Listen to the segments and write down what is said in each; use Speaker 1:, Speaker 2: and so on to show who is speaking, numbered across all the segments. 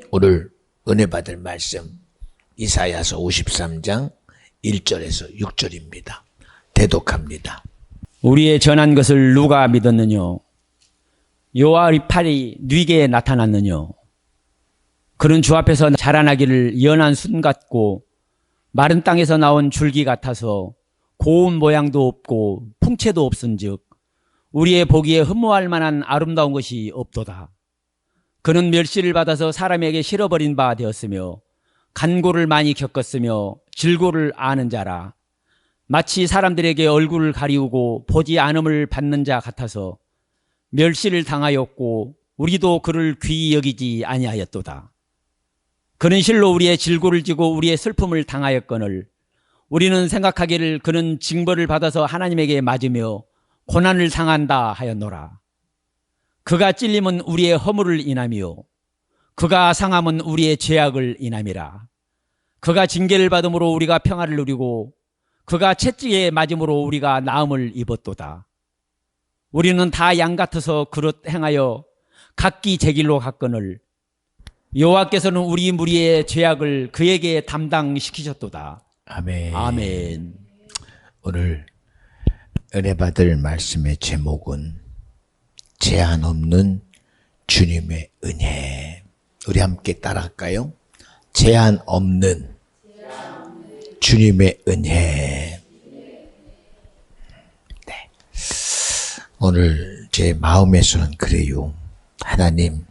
Speaker 1: 오늘 은혜 받을 말씀 이사야서 53장 1절에서 6절입니다. 대독합니다.
Speaker 2: 우리의 전한 것을 누가 믿었느냐? 여호와의 팔이 네게 나타났느냐? 그는 주 앞에서 자라나기를 연한 순 같고 마른 땅에서 나온 줄기 같아서 고운 모양도 없고 풍채도 없은즉 우리의 보기에 흠모할 만한 아름다운 것이 없도다. 그는 멸시를 받아서 사람에게 실어버린 바 되었으며 간고를 많이 겪었으며 질고를 아는 자라. 마치 사람들에게 얼굴을 가리우고 보지 않음을 받는 자 같아서 멸시를 당하였고 우리도 그를 귀히 여기지 아니하였도다. 그는 실로 우리의 질고를 지고 우리의 슬픔을 당하였거늘 우리는 생각하기를 그는 징벌을 받아서 하나님에게 맞으며 고난을 당한다 하였노라. 그가 찔림은 우리의 허물을 인하며 그가 상함은 우리의 죄악을 인함이라. 그가 징계를 받음으로 우리가 평화를 누리고 그가 채찍에 맞음으로 우리가 나음을 입었도다. 우리는 다 양 같아서 그릇 행하여 각기 제 길로 갔거늘 여호와께서는 우리 무리의 죄악을 그에게 담당시키셨도다.
Speaker 1: 아멘.
Speaker 2: 아멘.
Speaker 1: 오늘 은혜 받을 말씀의 제목은 제한 없는 주님의 은혜. 우리 함께 따라할까요? 제한 없는 주님의 은혜. 네. 오늘 제 마음에서는 그래요. 하나님,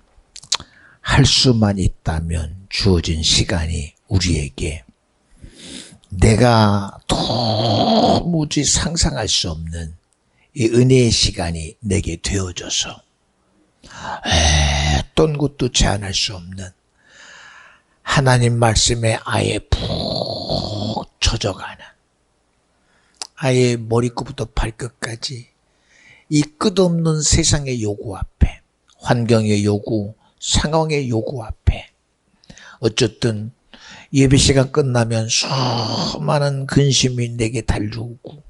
Speaker 1: 할 수만 있다면 주어진 시간이 우리에게 내가 도무지 상상할 수 없는 이 은혜의 시간이 내게 되어져서 어떤 것도 제한할 수 없는 하나님 말씀에 아예 푹 젖어가는 아예 머리끝부터 발끝까지 이 끝없는 세상의 요구 앞에 환경의 요구, 상황의 요구 앞에 어쨌든 예배 시간 끝나면 수많은 근심이 내게 달려오고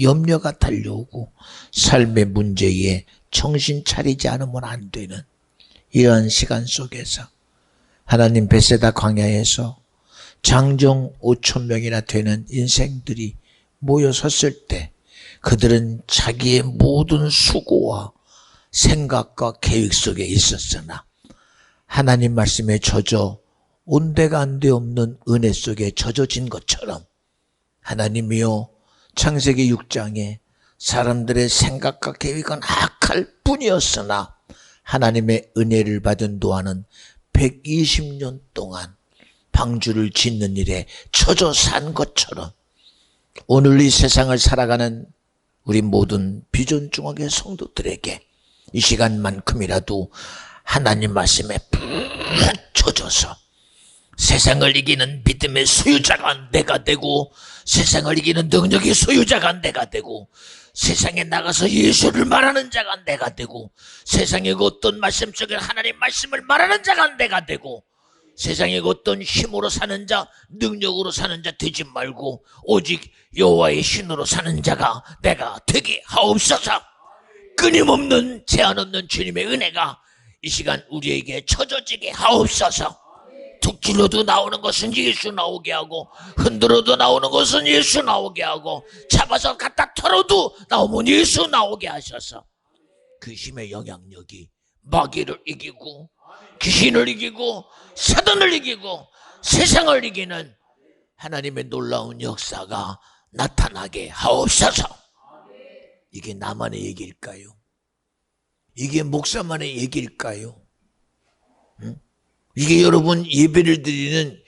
Speaker 1: 염려가 달려오고 삶의 문제에 정신 차리지 않으면 안 되는 이러한 시간 속에서 하나님 베세다 광야에서 장정 5천 명이나 되는 인생들이 모여 섰을 때 그들은 자기의 모든 수고와 생각과 계획 속에 있었으나 하나님 말씀에 젖어 온데간데 없는 은혜 속에 젖어진 것처럼 하나님이여 창세기 6장에 사람들의 생각과 계획은 악할 뿐이었으나 하나님의 은혜를 받은 노아는 120년 동안 방주를 짓는 일에 젖어 산 것처럼 오늘 이 세상을 살아가는 우리 모든 비전 중학의 성도들에게 이 시간만큼이라도 하나님 말씀에 푹 젖어서 세상을 이기는 믿음의 소유자가 내가 되고 세상을 이기는 능력의 소유자가 내가 되고 세상에 나가서 예수를 말하는 자가 내가 되고 세상의 어떤 말씀 속에 하나님 말씀을 말하는 자가 내가 되고 세상의 어떤 힘으로 사는 자, 능력으로 사는 자 되지 말고 오직 여호와의 신으로 사는 자가 내가 되게 하옵소서. 끊임없는 제한 없는 주님의 은혜가 이 시간 우리에게 젖어지게 하옵소서. 툭질러도 나오는 것은 예수 나오게 하고 흔들어도 나오는 것은 예수 나오게 하고 잡아서 갖다 털어도 나오면 예수 나오게 하셔서 그 힘의 영향력이 마귀를 이기고 귀신을 이기고 사단을 이기고 세상을 이기는 하나님의 놀라운 역사가 나타나게 하옵소서. 이게 나만의 얘기일까요? 이게 목사만의 얘기일까요? 이게 여러분 예배를 드리는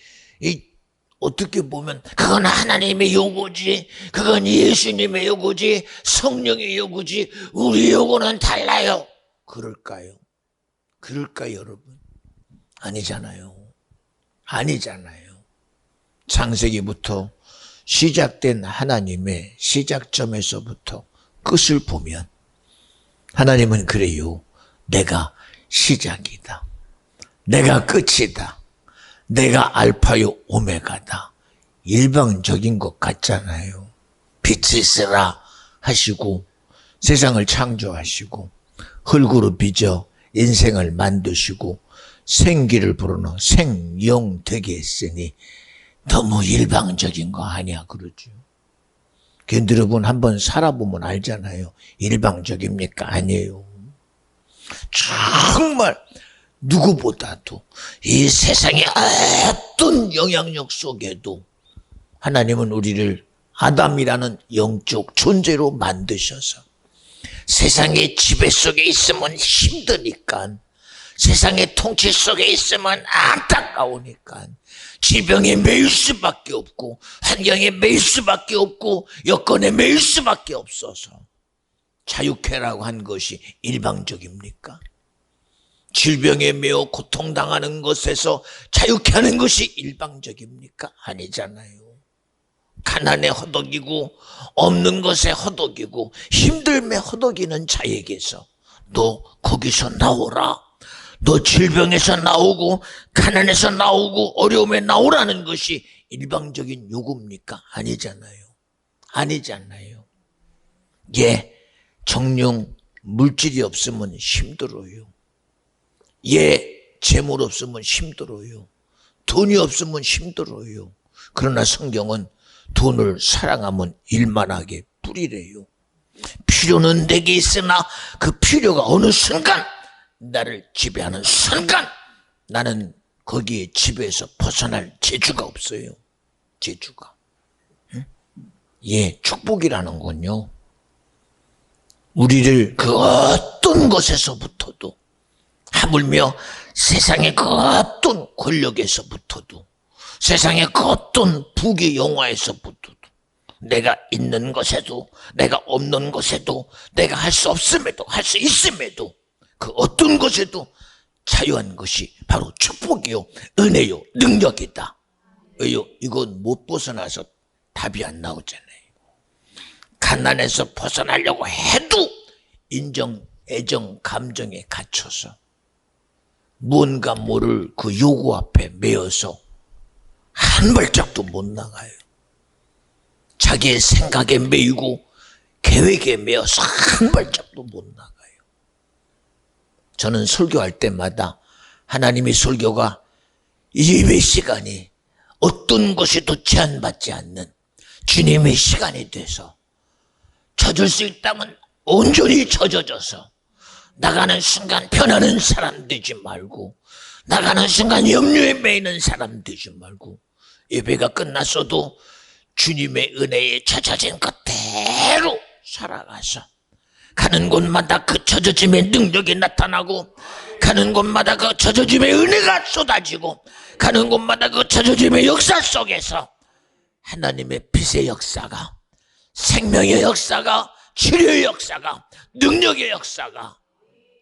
Speaker 1: 어떻게 보면 그건 하나님의 요구지, 그건 예수님의 요구지, 성령의 요구지, 우리 요구는 달라요. 그럴까요? 그럴까요, 여러분? 아니잖아요. 아니잖아요. 창세기부터 시작된 하나님의 시작점에서부터 끝을 보면 하나님은 그래요. 내가 시작이다. 내가 끝이다. 내가 알파요 오메가다. 일방적인 것 같잖아요. 빛이 있으라 하시고 세상을 창조하시고 흙으로 빚어 인생을 만드시고 생기를 불어넣어 생영 되게 했으니 너무 일방적인 거 아니야 그러죠. 근데 여러분 한번 살아보면 알잖아요. 일방적입니까? 아니에요. 정말 누구보다도 이 세상의 어떤 영향력 속에도 하나님은 우리를 아담이라는 영적 존재로 만드셔서 세상의 지배 속에 있으면 힘드니까, 세상의 통치 속에 있으면 안타까우니까, 질병에 매일 수밖에 없고 환경에 매일 수밖에 없고 여건에 매일 수밖에 없어서 자유케라고 한 것이 일방적입니까? 질병에 매여 고통당하는 것에서 자유케 하는 것이 일방적입니까? 아니잖아요. 가난에 허덕이고 없는 것에 허덕이고 힘들매 허덕이는 자에게서 너 거기서 나오라, 너 질병에서 나오고 가난에서 나오고 어려움에 나오라는 것이 일방적인 요구입니까? 아니잖아요. 아니잖아요. 예, 정령 물질이 없으면 힘들어요. 예, 재물 없으면 힘들어요. 돈이 없으면 힘들어요. 그러나 성경은 돈을 사랑하면 일만하게 뿌리래요. 필요는 내게 있으나 그 필요가 어느 순간 나를 지배하는 순간 나는 거기에 지배에서 벗어날 재주가 없어요. 재주가. 응? 예, 축복이라는 건요, 우리를 그 어떤 것에서부터도, 하물며 세상의 그 어떤 권력에서부터도, 세상의 그 어떤 부귀 영화에서부터도, 내가 있는 것에도 내가 없는 것에도 내가 할 수 없음에도 할 수 있음에도 그 어떤 것에도 자유한 것이 바로 축복이요, 은혜요, 능력이다. 왜요? 이건 못 벗어나서 답이 안 나오잖아요. 가난에서 벗어나려고 해도 인정, 애정, 감정에 갇혀서 무언가 모를 그 요구 앞에 매여서 한 발짝도 못 나가요. 자기의 생각에 매이고 계획에 매여서 한 발짝도 못 나가요. 저는 설교할 때마다 하나님의 설교가 예배 시간이 어떤 것에도 제한받지 않는 주님의 시간이 돼서 젖을 수 있다면 온전히 젖어져서 나가는 순간 변하는 사람 되지 말고, 나가는 순간 염려에 매이는 사람 되지 말고, 예배가 끝났어도 주님의 은혜에 젖어진 그대로 살아가서 가는 곳마다 그 젖어짐의 능력이 나타나고, 가는 곳마다 그 젖어짐의 은혜가 쏟아지고, 가는 곳마다 그 젖어짐의 역사 속에서 하나님의 빛의 역사가, 생명의 역사가, 치료의 역사가, 능력의 역사가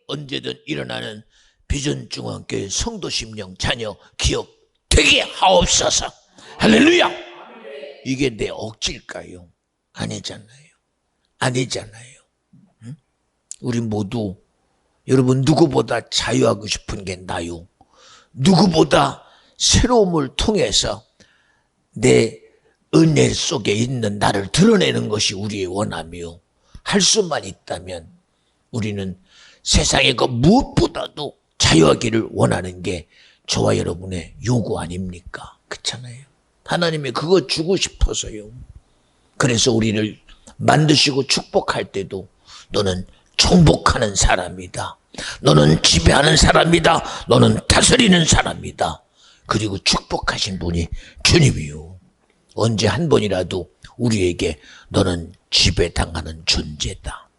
Speaker 1: 언제든 일어나는 비전중앙교회 성도 심령 자녀 기업 되게 하옵소서. 할렐루야. 이게 내 억지일까요? 아니잖아요. 아니잖아요. 응? 우리 모두, 여러분 누구보다 자유하고 싶은 게 나요. 누구보다 새로움을 통해서 내 은혜 속에 있는 나를 드러내는 것이 우리의 원함이요. 할 수만 있다면 우리는 세상의 그 무엇보다도 자유하기를 원하는 게 저와 여러분의 요구 아닙니까? 그렇잖아요. 하나님이 그거 주고 싶어서요. 그래서 우리를 만드시고 축복할 때도 너는 정복하는 사람이다, 너는 지배하는 사람이다, 너는 다스리는 사람이다. 그리고 축복하신 분이 주님이요. 언제 한 번이라도 우리에게 너는 지배당하는 존재다,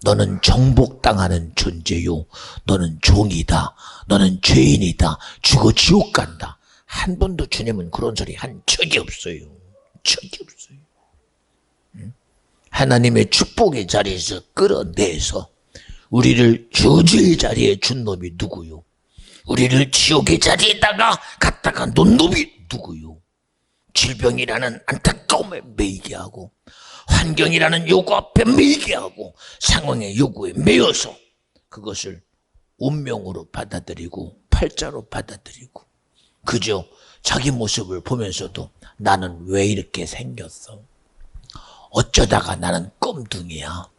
Speaker 1: 너는 정복당하는 존재요, 너는 종이다, 너는 죄인이다, 죽어 지옥 간다, 한 번도 주님은 그런 소리 한 적이 없어요. 적이 없어요. 하나님의 축복의 자리에서 끌어내서 우리를 저주의 자리에 준 놈이 누구요? 우리를 지옥의 자리에다가 갖다가 놓은 놈이 누구요? 질병이라는 안타까움에 매이게 하고, 환경이라는 요구 앞에 매이게 하고, 상황의 요구에 매여서 그것을 운명으로 받아들이고 팔자로 받아들이고, 그저 자기 모습을 보면서도 나는 왜 이렇게 생겼어? 어쩌다가 나는 껌둥이야?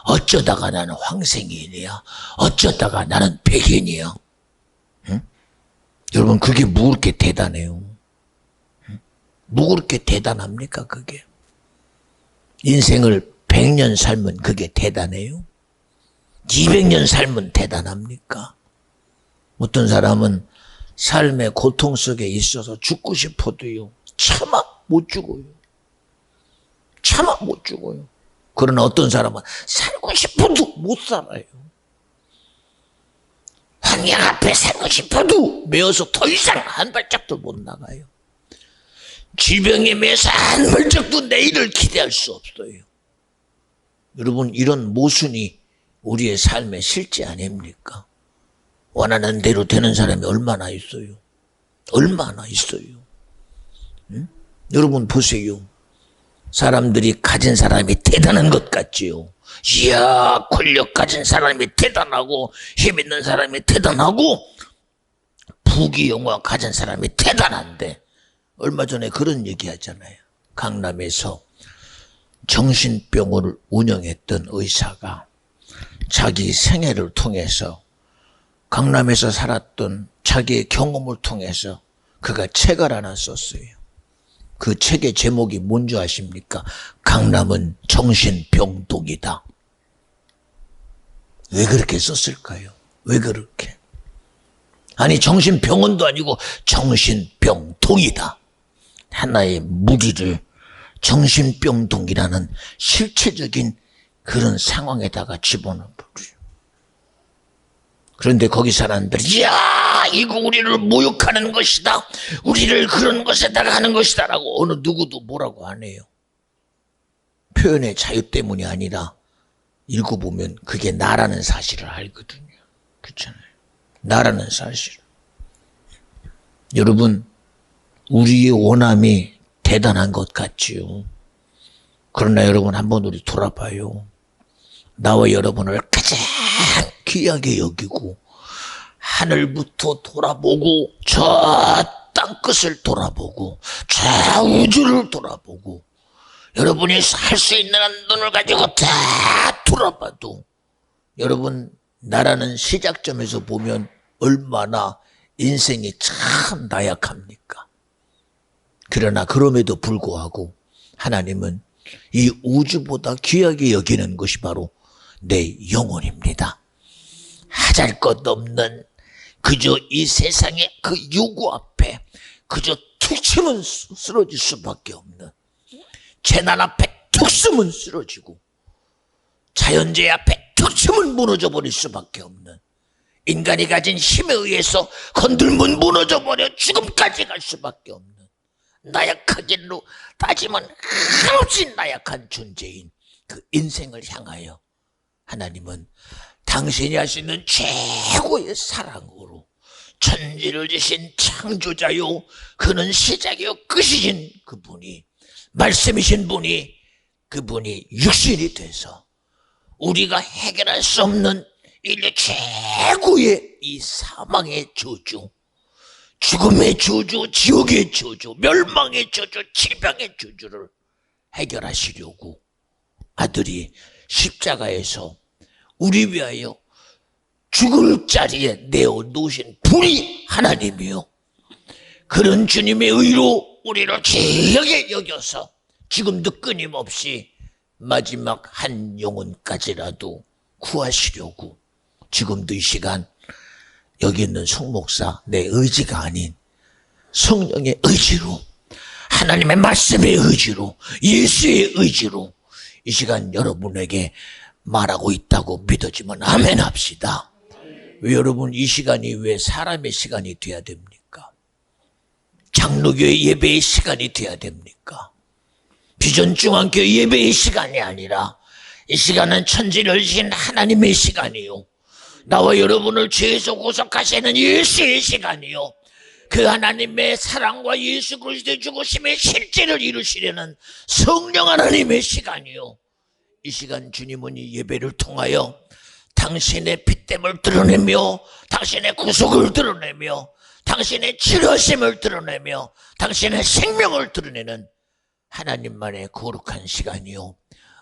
Speaker 1: 어쩌다가 나는 황생인이야? 어쩌다가 나는 백인이야? 응? 여러분, 그게 뭐 그렇게 대단해요? 뭐 그렇게 대단합니까, 그게? 인생을 100년 살면 그게 대단해요? 200년 살면 대단합니까? 어떤 사람은 삶의 고통 속에 있어서 죽고 싶어도요, 차마 못 죽어요. 차마 못 죽어요. 그러나 어떤 사람은 살고 싶어도 못 살아요. 황양 앞에 살고 싶어도 매어서 더 이상 한 발짝도 못 나가요. 질병에 매서 한 발짝도 내일을 기대할 수 없어요. 여러분, 이런 모순이 우리의 삶의 실제 아닙니까? 원하는 대로 되는 사람이 얼마나 있어요? 얼마나 있어요? 응? 여러분 보세요. 사람들이 가진 사람이 대단한 것 같지요. 이야, 권력 가진 사람이 대단하고 힘 있는 사람이 대단하고 부귀영화 가진 사람이 대단한데, 얼마 전에 그런 얘기 하잖아요. 강남에서 정신병원을 운영했던 의사가 자기 생애를 통해서, 강남에서 살았던 자기의 경험을 통해서 그가 책을 하나 썼어요. 그 책의 제목이 뭔지 아십니까? 강남은 정신병동이다. 왜 그렇게 썼을까요? 왜 그렇게? 아니, 정신병원도 아니고 정신병동이다. 하나의 무리를 정신병동이라는 실체적인 그런 상황에다가 집어넣어버려요. 그런데 거기 사람들이, 야, 이거 우리를 모욕하는 것이다, 우리를 그런 것에다가 하는 것이다 라고 어느 누구도 뭐라고 안 해요. 표현의 자유 때문이 아니라 읽어보면 그게 나라는 사실을 알거든요. 그렇잖아요. 나라는 사실. 여러분, 우리의 원함이 대단한 것 같지요. 그러나 여러분, 한번 우리 돌아봐요. 나와 여러분을 가장 귀하게 여기고 하늘부터 돌아보고 저 땅끝을 돌아보고 저 우주를 돌아보고 여러분이 할 수 있는 한 눈을 가지고 다 돌아봐도 여러분, 나라는 시작점에서 보면 얼마나 인생이 참 나약합니까? 그러나 그럼에도 불구하고 하나님은 이 우주보다 귀하게 여기는 것이 바로 내 영혼입니다. 하잘 것 없는 그저 이 세상의 그 요구 앞에 그저 툭 치면 쓰러질 수밖에 없는, 재난 앞에 툭 쓰면 쓰러지고 자연재해 앞에 툭 치면 무너져 버릴 수밖에 없는, 인간이 가진 힘에 의해서 건들면 무너져 버려 죽음까지 갈 수밖에 없는, 나약하기로 따지면 한없이 나약한 존재인 그 인생을 향하여 하나님은 당신이 할 수 있는 최고의 사랑으로 천지를 지신 창조자요, 그는 시작이요 끝이신 그분이, 말씀이신 분이, 그분이 육신이 돼서 우리가 해결할 수 없는 인류 최고의 이 사망의 저주, 죽음의 저주, 지옥의 저주, 멸망의 저주, 질병의 저주를 해결하시려고 아들이 십자가에서 우리 위하여 죽을 자리에 내어놓으신 분이 하나님이요, 그런 주님의 의로 우리를 귀하게 여겨서 지금도 끊임없이 마지막 한 영혼까지라도 구하시려고 지금도 이 시간 여기 있는 송 목사, 내 의지가 아닌 성령의 의지로, 하나님의 말씀의 의지로, 예수의 의지로 이 시간 여러분에게 말하고 있다고 믿어지면 아멘 합시다. 왜 여러분, 이 시간이 왜 사람의 시간이 돼야 됩니까? 장로교회 예배의 시간이 돼야 됩니까? 비전중앙교회 예배의 시간이 아니라 이 시간은 천지를 지신 하나님의 시간이요, 나와 여러분을 죄에서 구속하시는 예수의 시간이요, 그 하나님의 사랑과 예수 그리스도의 죽으심의 실제를 이루시려는 성령 하나님의 시간이요, 이 시간 주님은 이 예배를 통하여 당신의 핏됨을 드러내며 당신의 구속을 드러내며 당신의 치료하심을 드러내며 당신의 생명을 드러내는 하나님만의 거룩한 시간이요,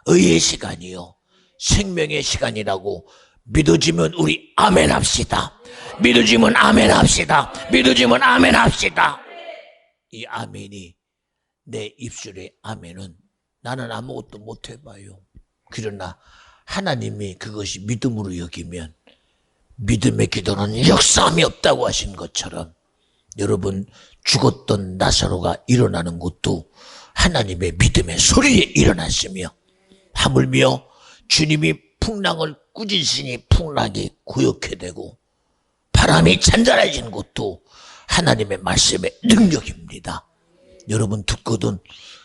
Speaker 1: 의의 시간이요, 생명의 시간이라고 믿어지면 우리 아멘 합시다. 믿어지면 아멘 합시다. 믿어지면 아멘 합시다. 이 아멘이, 내 입술의 아멘은 나는 아무것도 못 해봐요. 그러나 하나님이 그것이 믿음으로 여기면 믿음의 기도는 역사함이 없다고 하신 것처럼 여러분, 죽었던 나사로가 일어나는 것도 하나님의 믿음의 소리에 일어났으며, 하물며 주님이 풍랑을 꾸짖으니 풍랑이 고요케 되고 바람이 잔잔해진 것도 하나님의 말씀의 능력입니다. 여러분, 듣거든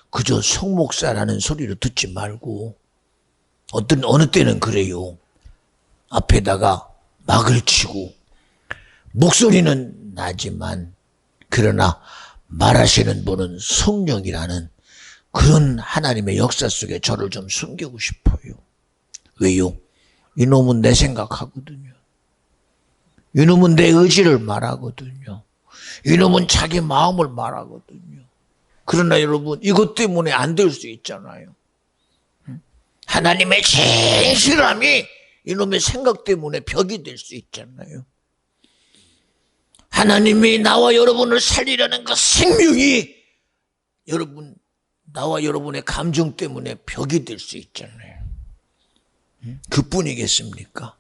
Speaker 1: 그저 성목사라는 소리로 듣지 말고, 어느 때는 그래요. 앞에다가 막을 치고 목소리는 나지만 그러나 말하시는 분은 성령이라는 그런 하나님의 역사 속에 저를 좀 숨기고 싶어요. 왜요? 이놈은 내 생각하거든요. 이놈은 내 의지를 말하거든요. 이놈은 자기 마음을 말하거든요. 그러나 여러분, 이것 때문에 안 될 수 있잖아요. 하나님의 진실함이 이놈의 생각 때문에 벽이 될 수 있잖아요. 하나님이 나와 여러분을 살리려는 그 생명이 여러분, 나와 여러분의 감정 때문에 벽이 될 수 있잖아요. 그뿐이겠습니까?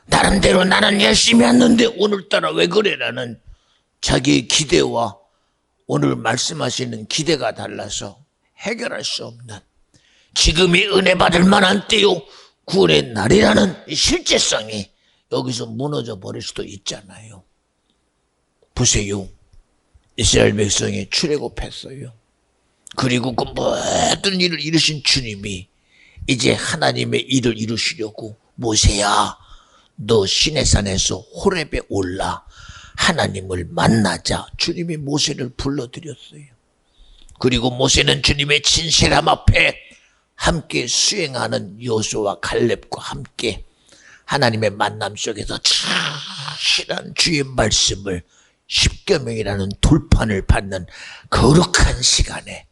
Speaker 1: 나름대로 나는 열심히 했는데 오늘따라 왜 그래라는 자기의 기대와 오늘 말씀하시는 기대가 달라서 해결할 수 없는, 지금이 은혜 받을 만한 때요, 구원의 날이라는 실제성이 여기서 무너져 버릴 수도 있잖아요. 보세요. 이스라엘 백성이 출애굽했어요. 그리고 그 모든 일을 이루신 주님이 이제 하나님의 일을 이루시려고, 모세야, 너 시내산에서 호렙에 올라 하나님을 만나자. 주님이 모세를 불러들였어요. 그리고 모세는 주님의 진실함 앞에 함께 수행하는 여호수아와 갈렙과 함께 하나님의 만남 속에서 진실한 주의 말씀을 십계명이라는 돌판을 받는 거룩한 시간에,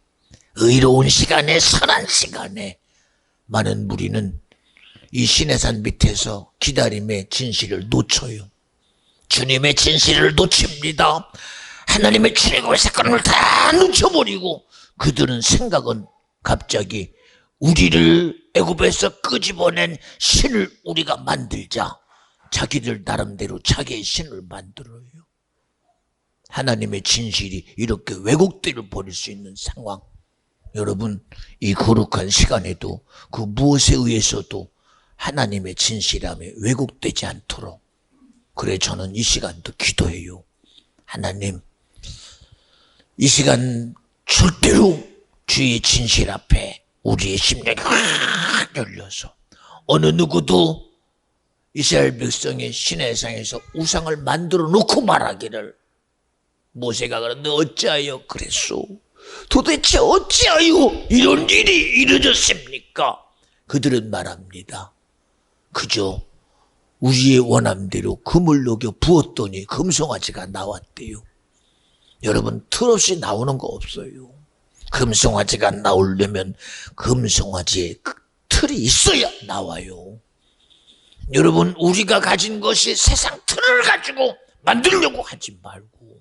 Speaker 1: 의로운 시간에, 선한 시간에 많은 무리는 이 시내산 밑에서 기다림의 진실을 놓쳐요. 주님의 진실을 놓칩니다. 하나님의 출애굽의 사건을 다 놓쳐버리고 그들은 생각은 갑자기 우리를 애굽에서 끄집어낸 신을 우리가 만들자. 자기들 나름대로 자기의 신을 만들어요. 하나님의 진실이 이렇게 왜곡되어 버릴 수 있는 상황. 여러분, 이 거룩한 시간에도 그 무엇에 의해서도 하나님의 진실함에 왜곡되지 않도록, 그래 저는 이 시간도 기도해요. 하나님, 이 시간 절대로 주의 진실 앞에 우리의 심령이 확 열려서 어느 누구도 이스라엘 백성의 시내상에서 우상을 만들어 놓고 말하기를, 모세가 그런데 어찌하여 그랬소? 도대체 어찌하여 이런 일이 이루어졌습니까? 그들은 말합니다. 그저 우리의 원함대로 금을 녹여 부었더니 금송아지가 나왔대요. 여러분, 틀없이 나오는 거 없어요. 금송아지가 나오려면 금송아지에 틀이 있어야 나와요. 여러분, 우리가 가진 것이 세상 틀을 가지고 만들려고 하지 말고,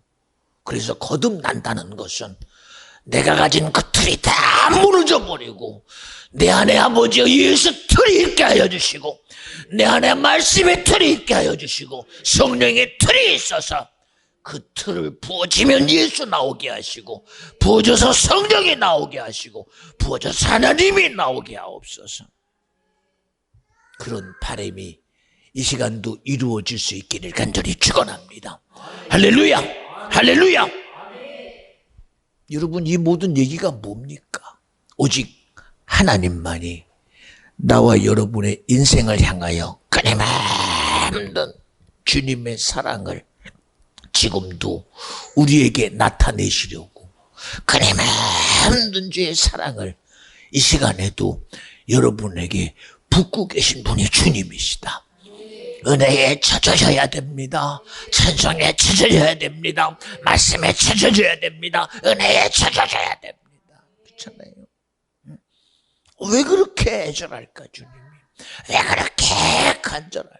Speaker 1: 그래서 거듭난다는 것은 내가 가진 그 틀이 다 무너져 버리고 내 안에 아버지여 예수 틀이 있게 하여 주시고, 내 안에 말씀의 틀이 있게 하여 주시고, 성령의 틀이 있어서 그 틀을 부어지면 예수 나오게 하시고, 부어져서 성령이 나오게 하시고, 부어져서 하나님이 나오게 하옵소서. 그런 바람이 이 시간도 이루어질 수 있기를 간절히 축원합니다. 할렐루야, 할렐루야. 여러분, 이 모든 얘기가 뭡니까? 오직 하나님만이 나와 여러분의 인생을 향하여 끊임없는 주님의 사랑을 지금도 우리에게 나타내시려고, 끊임없는 주의 사랑을 이 시간에도 여러분에게 붓고 계신 분이 주님이시다. 은혜에 젖어져야 됩니다. 찬송에 젖어져야 됩니다. 말씀에 젖어져야 됩니다. 은혜에 젖어져야 됩니다. 그렇잖아요. 왜 그렇게 애절할까, 주님이? 왜 그렇게 간절할까?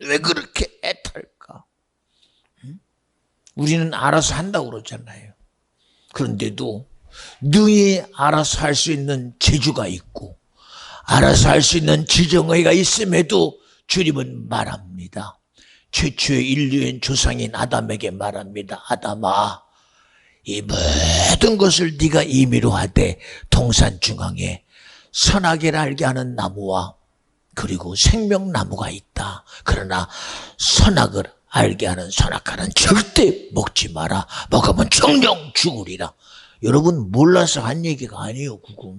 Speaker 1: 왜 그렇게 애탈까? 우리는 알아서 한다고 그러잖아요. 그런데도 능히 알아서 할 수 있는 재주가 있고 알아서 할 수 있는 지정의가 있음에도 주님은 말합니다. 최초의 인류의 조상인 아담에게 말합니다. 아담아, 이 모든 것을 네가 임의로 하되 동산 중앙에 선악을 알게 하는 나무와 그리고 생명나무가 있다. 그러나 선악을 알게 하는 선악과는 절대 먹지 마라. 먹으면 정령 죽으리라. 여러분, 몰라서 한 얘기가 아니에요, 그거.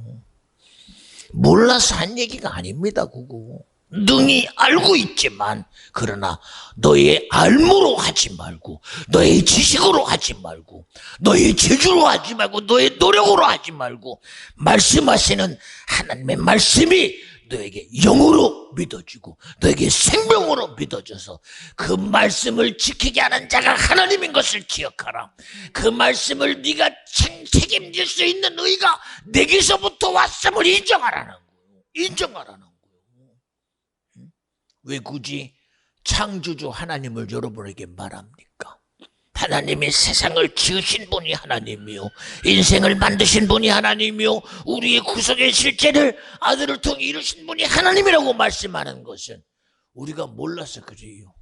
Speaker 1: 몰라서 한 얘기가 아닙니다, 그거. 능히 알고 있지만 그러나 너의 알무로 하지 말고 너의 지식으로 하지 말고 너의 재주로 하지 말고 너의 노력으로 하지 말고 말씀하시는 하나님의 말씀이 너에게 영으로 믿어지고 너에게 생명으로 믿어져서 그 말씀을 지키게 하는 자가 하나님인 것을 기억하라. 그 말씀을 네가 책임질 수 있는 의가 내게서부터 왔음을 인정하라는 거예요. 인정하라는 거예요. 왜 굳이 창조주 하나님을 여러분에게 말합니까? 하나님이 세상을 지으신 분이 하나님이요, 인생을 만드신 분이 하나님이요, 우리의 구속의 실제를 아들을 통해 이루신 분이 하나님이라고 말씀하는 것은 우리가 몰라서 그래요.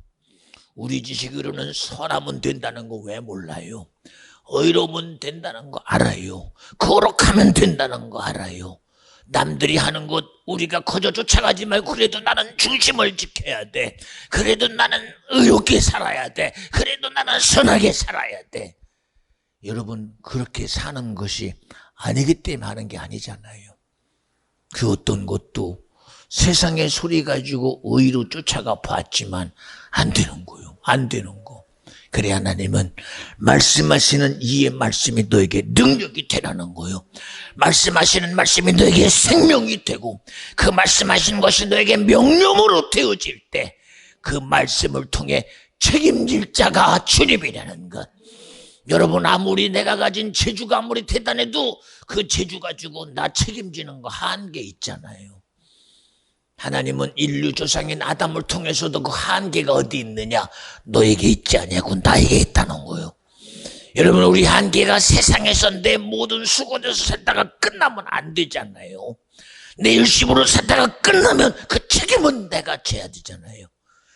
Speaker 1: 우리 지식으로는 선하면 된다는 거 왜 몰라요? 의로우면 된다는 거 알아요. 거룩하면 된다는 거 알아요. 남들이 하는 것 우리가 거저 쫓아가지 말고 그래도 나는 중심을 지켜야 돼. 그래도 나는 의롭게 살아야 돼. 그래도 나는 선하게 살아야 돼. 여러분, 그렇게 사는 것이 아니기 때문에 하는 게 아니잖아요. 그 어떤 것도 세상의 소리 가지고 의로 쫓아가 봤지만 안 되는 거예요. 안 되는 거. 그래 하나님은 말씀하시는 이의 말씀이 너에게 능력이 되라는 거예요. 말씀하시는 말씀이 너에게 생명이 되고 그 말씀하시는 것이 너에게 명령으로 되어질 때 그 말씀을 통해 책임질 자가 주님이라는 것. 여러분, 아무리 내가 가진 재주가 아무리 대단해도 그 재주 가지고 나 책임지는 거 한계 있잖아요. 하나님은 인류 조상인 아담을 통해서도 그 한계가 어디 있느냐? 너에게 있지 않냐고 나에게 있다는 거예요. 여러분, 우리 한계가 세상에서 내 모든 수고에서 살다가 끝나면 안 되잖아요. 내 열심으로 살다가 끝나면 그 책임은 내가 져야 되잖아요.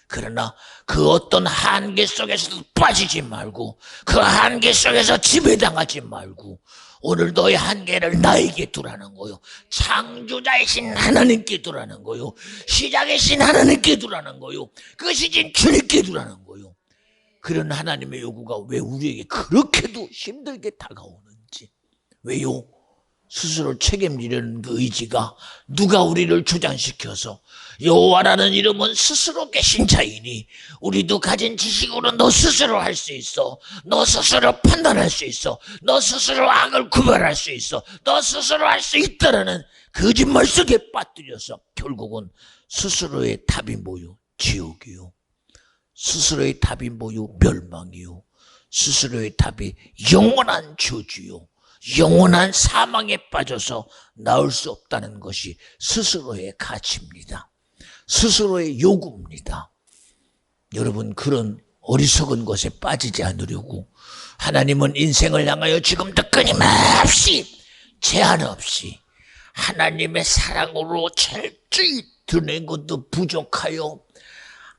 Speaker 1: 그러나 그 어떤 한계 속에서도 빠지지 말고 그 한계 속에서 지배당하지 말고 오늘 너의 한계를 나에게 두라는 거요. 창조자이신 하나님께 두라는 거요. 시작이신 하나님께 두라는 거요. 끝이신 주님께 두라는 거요. 그런 하나님의 요구가 왜 우리에게 그렇게도 힘들게 다가오는지. 왜요? 스스로 책임지려는 그 의지가 누가 우리를 주장시켜서 여호와라는 이름은 스스로 계신 자이니 우리도 가진 지식으로 너 스스로 할 수 있어. 너 스스로 판단할 수 있어. 너 스스로 악을 구별할 수 있어. 너 스스로 할 수 있다라는 거짓말 속에 빠뜨려서 결국은 스스로의 답이 뭐요? 지옥이요. 스스로의 답이 뭐요? 멸망이요. 스스로의 답이 영원한 저주요. 영원한 사망에 빠져서 나올 수 없다는 것이 스스로의 가치입니다. 스스로의 요구입니다. 여러분, 그런 어리석은 것에 빠지지 않으려고 하나님은 인생을 향하여 지금도 끊임없이 제한 없이 하나님의 사랑으로 철저히 드러낸 것도 부족하여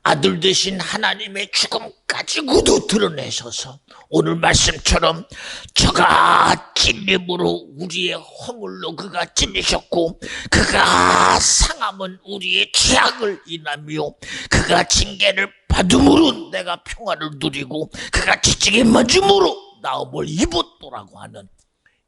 Speaker 1: 아들 되신 하나님의 죽음까지도 드러내셔서 오늘 말씀처럼 저가 찔림으로 우리의 허물로 그가 찔리셨고 그가 상함은 우리의 죄악을 인하며 그가 징계를 받음으로 내가 평화를 누리고 그가 지치게 맞음으로 나음을 입었더라고 하는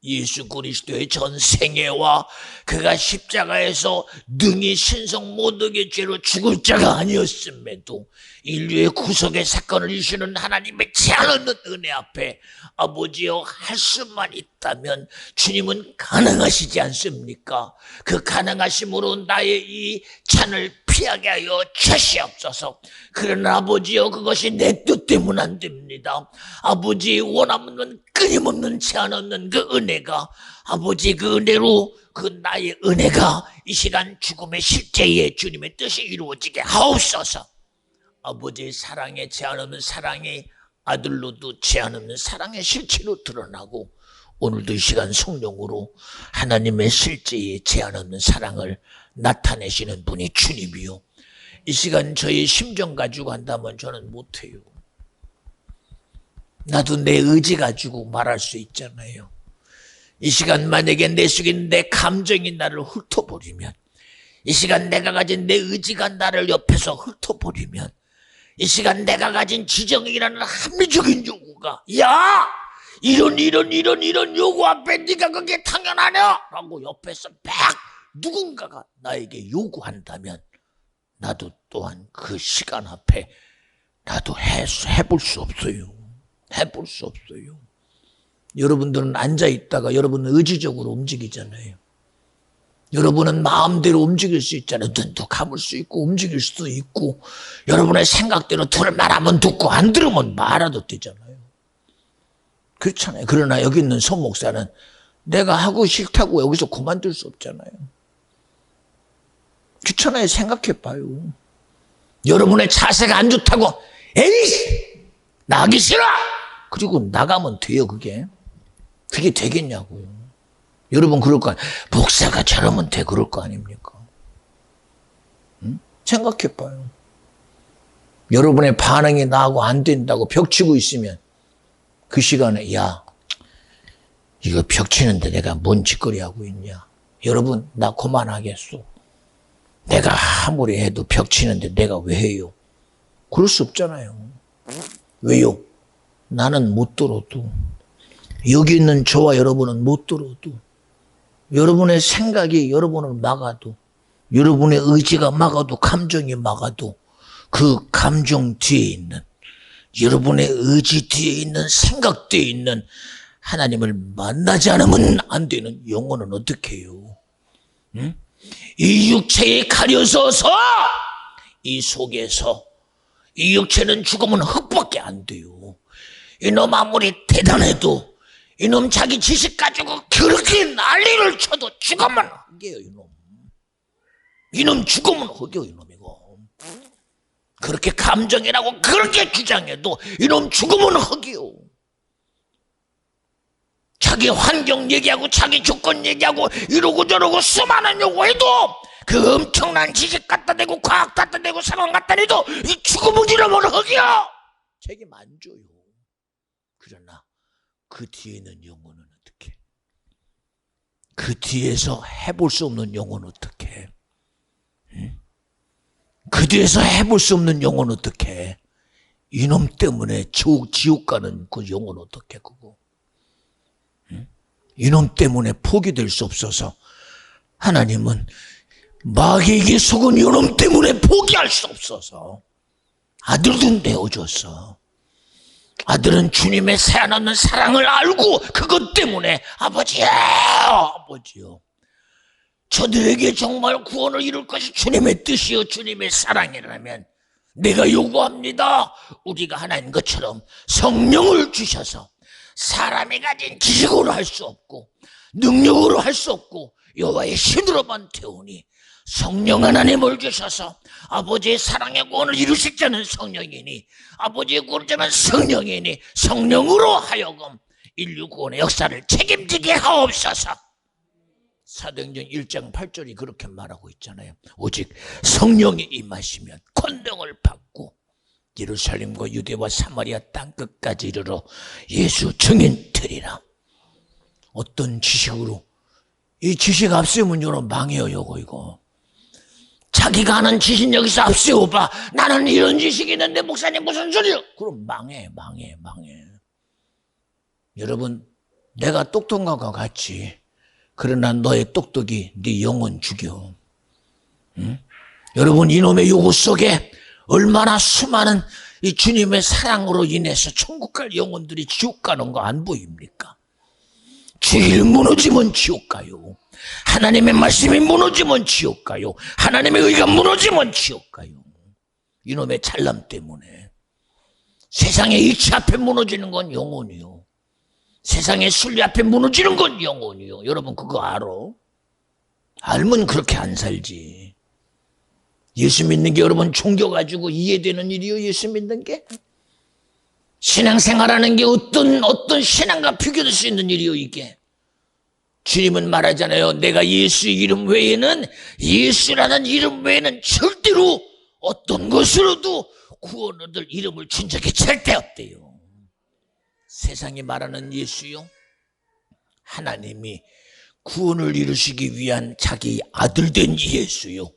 Speaker 1: 예수 그리스도의 전 생애와 그가 십자가에서 능히 신성 모독의 죄로 죽을 자가 아니었음에도 인류의 구속의 사건을 이루시는 하나님의 제한 없는 은혜 앞에 아버지여 할 수만 있다면 주님은 가능하시지 않습니까? 그 가능하심으로 나의 이 잔을 피하게 하여 주시옵소서. 그러나 아버지여 그것이 내 뜻 때문 안 됩니다. 아버지 원하면 끊임없는 제한 없는 그 은혜가 아버지 그 은혜로 그 나의 은혜가 이 시간 죽음의 실제에 주님의 뜻이 이루어지게 하옵소서. 아버지의 사랑에 제한 없는 사랑이 아들로도 제한 없는 사랑의 실체로 드러나고 오늘도 이 시간 성령으로 하나님의 실제의 제한 없는 사랑을 나타내시는 분이 주님이요. 이 시간 저의 심정 가지고 한다면 저는 못해요. 나도 내 의지 가지고 말할 수 있잖아요. 이 시간 만약에 내 속에 내 감정이 나를 훑어버리면, 이 시간 내가 가진 내 의지가 나를 옆에서 훑어버리면, 이 시간 내가 가진 지정이라는 합리적인 요구가 야! 이런 요구 앞에 네가 그게 당연하냐? 라고 옆에서 막 누군가가 나에게 요구한다면 나도 또한 그 시간 앞에 나도 해볼 수 없어요. 해볼 수 없어요. 여러분들은 앉아있다가 여러분은 의지적으로 움직이잖아요. 여러분은 마음대로 움직일 수 있잖아요. 눈도 감을 수 있고 움직일 수도 있고 여러분의 생각대로 들을 말하면 듣고 안 들으면 말아도 되잖아요. 그렇잖아요. 그러나 여기 있는 서 목사는 내가 하고 싫다고 여기서 그만둘 수 없잖아요. 그렇잖아요. 생각해봐요. 여러분의 자세가 안 좋다고 에이 나가기 싫어! 그리고 나가면 돼요. 그게 되겠냐고요. 여러분 그럴 거 아니에요. 목사가 저러면 돼 그럴 거 아닙니까? 응? 생각해봐요. 여러분의 반응이 나하고 안 된다고 벽치고 있으면 그 시간에 야 이거 벽치는데 내가 뭔 짓거리 하고 있냐. 여러분 나 그만하겠소. 내가 아무리 해도 벽치는데 내가 왜 해요? 그럴 수 없잖아요. 왜요? 나는 못 들어도 여기 있는 저와 여러분은 못 들어도 여러분의 생각이 여러분을 막아도 여러분의 의지가 막아도 감정이 막아도 그 감정 뒤에 있는 여러분의 의지 뒤에 있는 생각 뒤에 있는 하나님을 만나지 않으면 안 되는 영혼은 어떻게 해요? 응? 이 육체에 가려서서 이 속에서 이 육체는 죽으면 흙밖에 안 돼요. 이놈 아무리 대단해도 이놈 자기 지식 가지고 그렇게 난리를 쳐도 죽으면 흑이에요. 이놈 죽으면 흑이에요. 이놈 이거 그렇게 감정이라고 그렇게 주장해도 이놈 죽으면 흑이요. 자기 환경 얘기하고 자기 조건 얘기하고 이러고 저러고 수많은 요구해도 그 엄청난 지식 갖다 대고 과학 갖다 대고 상황 갖다 대도 이 죽으면 이러면 흑이요. 책임 안 져요. 그러나 그 뒤에 있는 영혼은 어떻게? 그 뒤에서 해볼 수 없는 영혼은 어떻게? 응? 그 뒤에서 해볼 수 없는 영혼은 어떻게? 이놈 때문에 지옥 가는 그 영혼은 어떻게 그거? 응? 이놈 때문에 포기될 수 없어서 하나님은 마귀에게 속은 이놈 때문에 포기할 수 없어서 아들도 내어줬어. 아들은 주님의 새하나는 사랑을 알고 그것 때문에 아버지요 저들에게 정말 구원을 이룰 것이 주님의 뜻이요 주님의 사랑이라면 내가 요구합니다. 우리가 하나님 것처럼 성령을 주셔서 사람이 가진 지식으로 할 수 없고 능력으로 할 수 없고 여호와의 신으로만 태우니 성령 하나님을 주셔서 아버지의 사랑의 구원을 이루실 자는 성령이니 아버지의 구원을 자는 성령이니 성령으로 하여금 인류 구원의 역사를 책임지게 하옵소서. 사도행전 1장 8절이 그렇게 말하고 있잖아요. 오직 성령이 임하시면 권능을 받고 예루살렘과 유대와 사마리아 땅끝까지 이르러 예수 증인 되리라. 어떤 지식으로 이 지식 앞세우면 여러분 망해요. 이거 자기가 아는 지식 여기서 앞세워봐. 나는 이런 지식이 있는데 목사님 무슨 소리야? 그럼 망해. 여러분 내가 똑똑한 것과 같이 그러나 너의 똑똑이 네 영혼 죽여. 응? 여러분 이놈의 요구 속에 얼마나 수많은 이 주님의 사랑으로 인해서 천국 갈 영혼들이 지옥 가는 거 안 보입니까? 주일 무너지면 지옥 가요. 하나님의 말씀이 무너지면 지옥 가요. 하나님의 의가 무너지면 지옥 가요. 이놈의 잘남 때문에 세상의 이치 앞에 무너지는 건 영혼이요. 세상의 순리 앞에 무너지는 건 영혼이요. 여러분 그거 알아? 알면 그렇게 안 살지. 예수 믿는 게 여러분 종교가지고 이해되는 일이요? 예수 믿는 게? 신앙생활하는 게 어떤 신앙과 비교될 수 있는 일이요, 이게? 주님은 말하잖아요. 내가 예수 이름 외에는, 예수라는 이름 외에는 절대로 어떤 것으로도 구원 얻을 이름을 준 적이 절대 없대요. 세상이 말하는 예수요? 하나님이 구원을 이루시기 위한 자기 아들 된 예수요.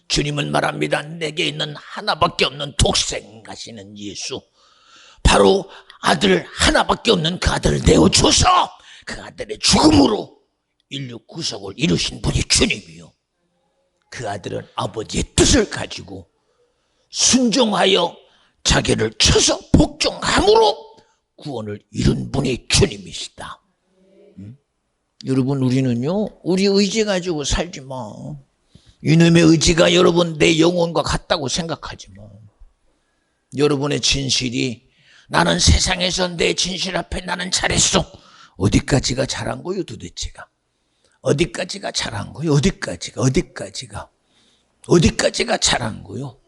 Speaker 1: 주님은 말합니다. 내게 있는 하나밖에 없는 독생하시는 예수. 바로 아들 하나밖에 없는 그 아들을 내어줘서 그 아들의 죽음으로 인류 구속을 이루신 분이 주님이요. 그 아들은 아버지의 뜻을 가지고 순종하여 자기를 쳐서 복종함으로 구원을 이룬 분이 주님이시다. 여러분, 우리는요, 우리 의지 가지고 살지 마. 이놈의 의지가 여러분 내 영혼과 같다고 생각하지 마. 여러분의 진실이 나는 세상에서 내 진실 앞에 나는 잘했어. 어디까지가 잘한 거요, 도대체가? 어디까지가 잘한 거요? 어디까지가 잘한 거요?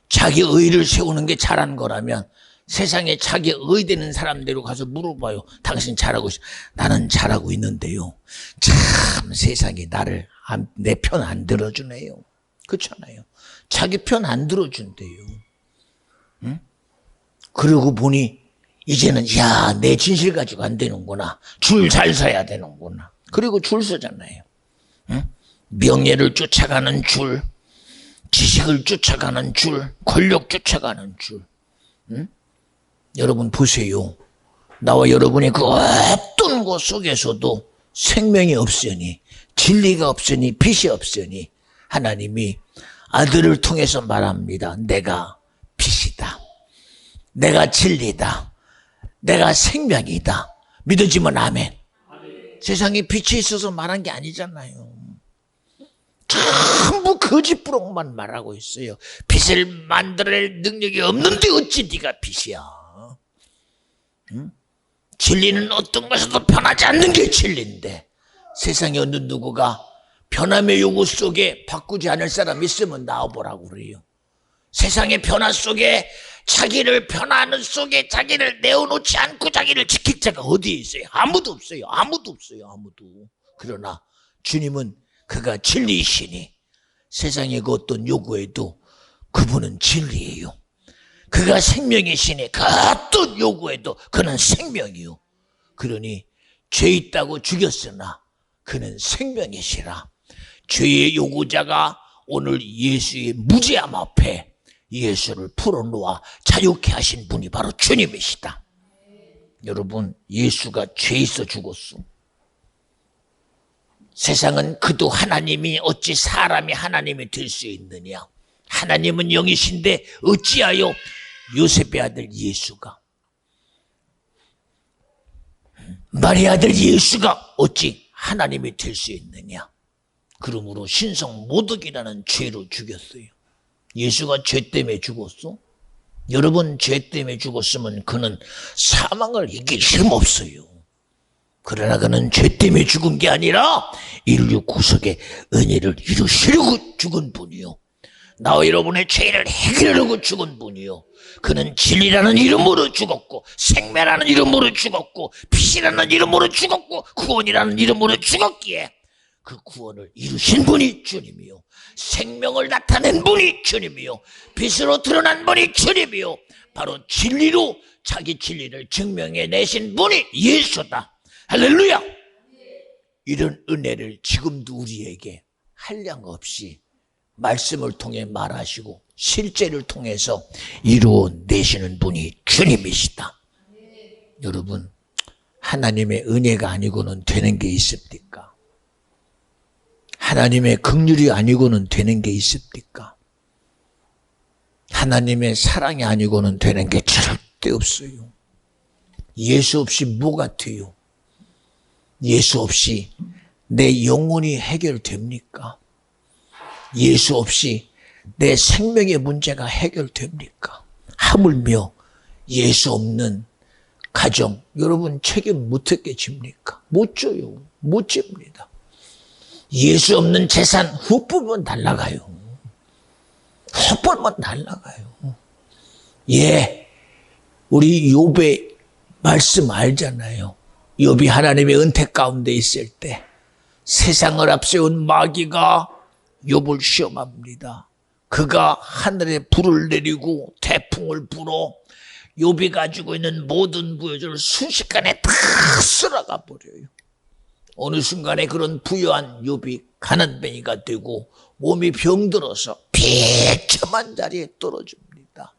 Speaker 1: 자기 의를 세우는 게 잘한 거라면 세상에 자기 의되는 사람대로 가서 물어봐요. 당신 잘하고 있어. 나는 잘하고 있는데요. 참 세상이 나를 내 편 안 들어주네요. 그렇잖아요. 자기 편 안 들어준대요. 응? 그러고 보니 이제는 야, 내 진실 가지고 안 되는구나. 줄 잘 서야 되는구나. 그리고 줄 서잖아요. 응? 명예를 쫓아가는 줄, 지식을 쫓아가는 줄, 권력 쫓아가는 줄. 응? 여러분 보세요. 나와 여러분의 그 어떤 것 속에서도 생명이 없으니, 진리가 없으니, 빛이 없으니 하나님이 아들을 통해서 말합니다. 내가 빛이다. 내가 진리다. 내가 생명이다. 믿어지면 아멘. 세상에 빛이 있어서 말한 게 아니잖아요. 전부 거짓부렁만 말하고 있어요. 빛을 만들어낼 능력이 없는데 어찌 네가 빛이야? 응? 진리는 어떤 것에도 변하지 않는 게 진리인데 세상에 어느 누구가 변함의 요구 속에 바꾸지 않을 사람 있으면 나와보라고 그래요. 세상의 변화 속에 자기를 변화하는 속에 자기를 내어놓지 않고 자기를 지킬 자가 어디에 있어요? 아무도 없어요. 아무도. 그러나 주님은 그가 진리이시니 세상의 그 어떤 요구에도 그분은 진리예요. 그가 생명이시니 그 어떤 요구에도 그는 생명이요. 그러니 죄 있다고 죽였으나 그는 생명이시라. 죄의 요구자가 오늘 예수의 무죄함 앞에 예수를 풀어놓아 자유케 하신 분이 바로 주님이시다. 여러분, 예수가 죄 있어 죽었어. 세상은 그도 하나님이 어찌 사람이 하나님이 될 수 있느냐. 하나님은 영이신데 어찌하여 요셉의 아들 예수가, 마리아의 아들 예수가 어찌 하나님이 될 수 있느냐. 그러므로 신성 모독이라는 죄로 죽였어요. 예수가 죄 때문에 죽었어? 여러분, 죄 때문에 죽었으면 그는 사망을 이길 힘 없어요. 그러나 그는 죄 때문에 죽은 게 아니라 인류 구속의 은혜를 이루시려고 죽은 분이요. 나와 여러분의 죄를 해결하려고 죽은 분이요. 그는 진리라는 이름으로 죽었고 생명이라는 이름으로 죽었고 빛이라는 이름으로 죽었고 구원이라는 이름으로 죽었기에 그 구원을 이루신 분이 주님이요. 생명을 나타낸 분이 주님이요. 빛으로 드러난 분이 주님이요. 바로 진리로 자기 진리를 증명해 내신 분이 예수다. 할렐루야. 이런 은혜를 지금도 우리에게 한량 없이 말씀을 통해 말하시고 실제를 통해서 이루어내시는 분이 주님이시다. 여러분, 하나님의 은혜가 아니고는 되는 게 있습니까? 하나님의 긍휼이 아니고는 되는 게 있습니까? 하나님의 사랑이 아니고는 되는 게 절대 없어요. 예수 없이 뭐가 돼요? 예수 없이 내 영혼이 해결됩니까? 예수 없이 내 생명의 문제가 해결됩니까? 하물며 예수 없는 가정, 여러분 책임 어떻게 집니까? 못 져요. 못 집니다. 예수 없는 재산 훅 보면 날아가요. 헛벌만 날라가요. 예, 우리 욥의 말씀 알잖아요. 욥이 하나님의 은혜 가운데 있을 때 세상을 앞세운 마귀가 욥을 시험합니다. 그가 하늘에 불을 내리고 태풍을 불어 욥이 가지고 있는 모든 부여들을 순식간에 다 쓸어가 버려요. 어느 순간에 그런 부유한 욥이 가난뱅이가 되고 몸이 병들어서 비참한 자리에 떨어집니다.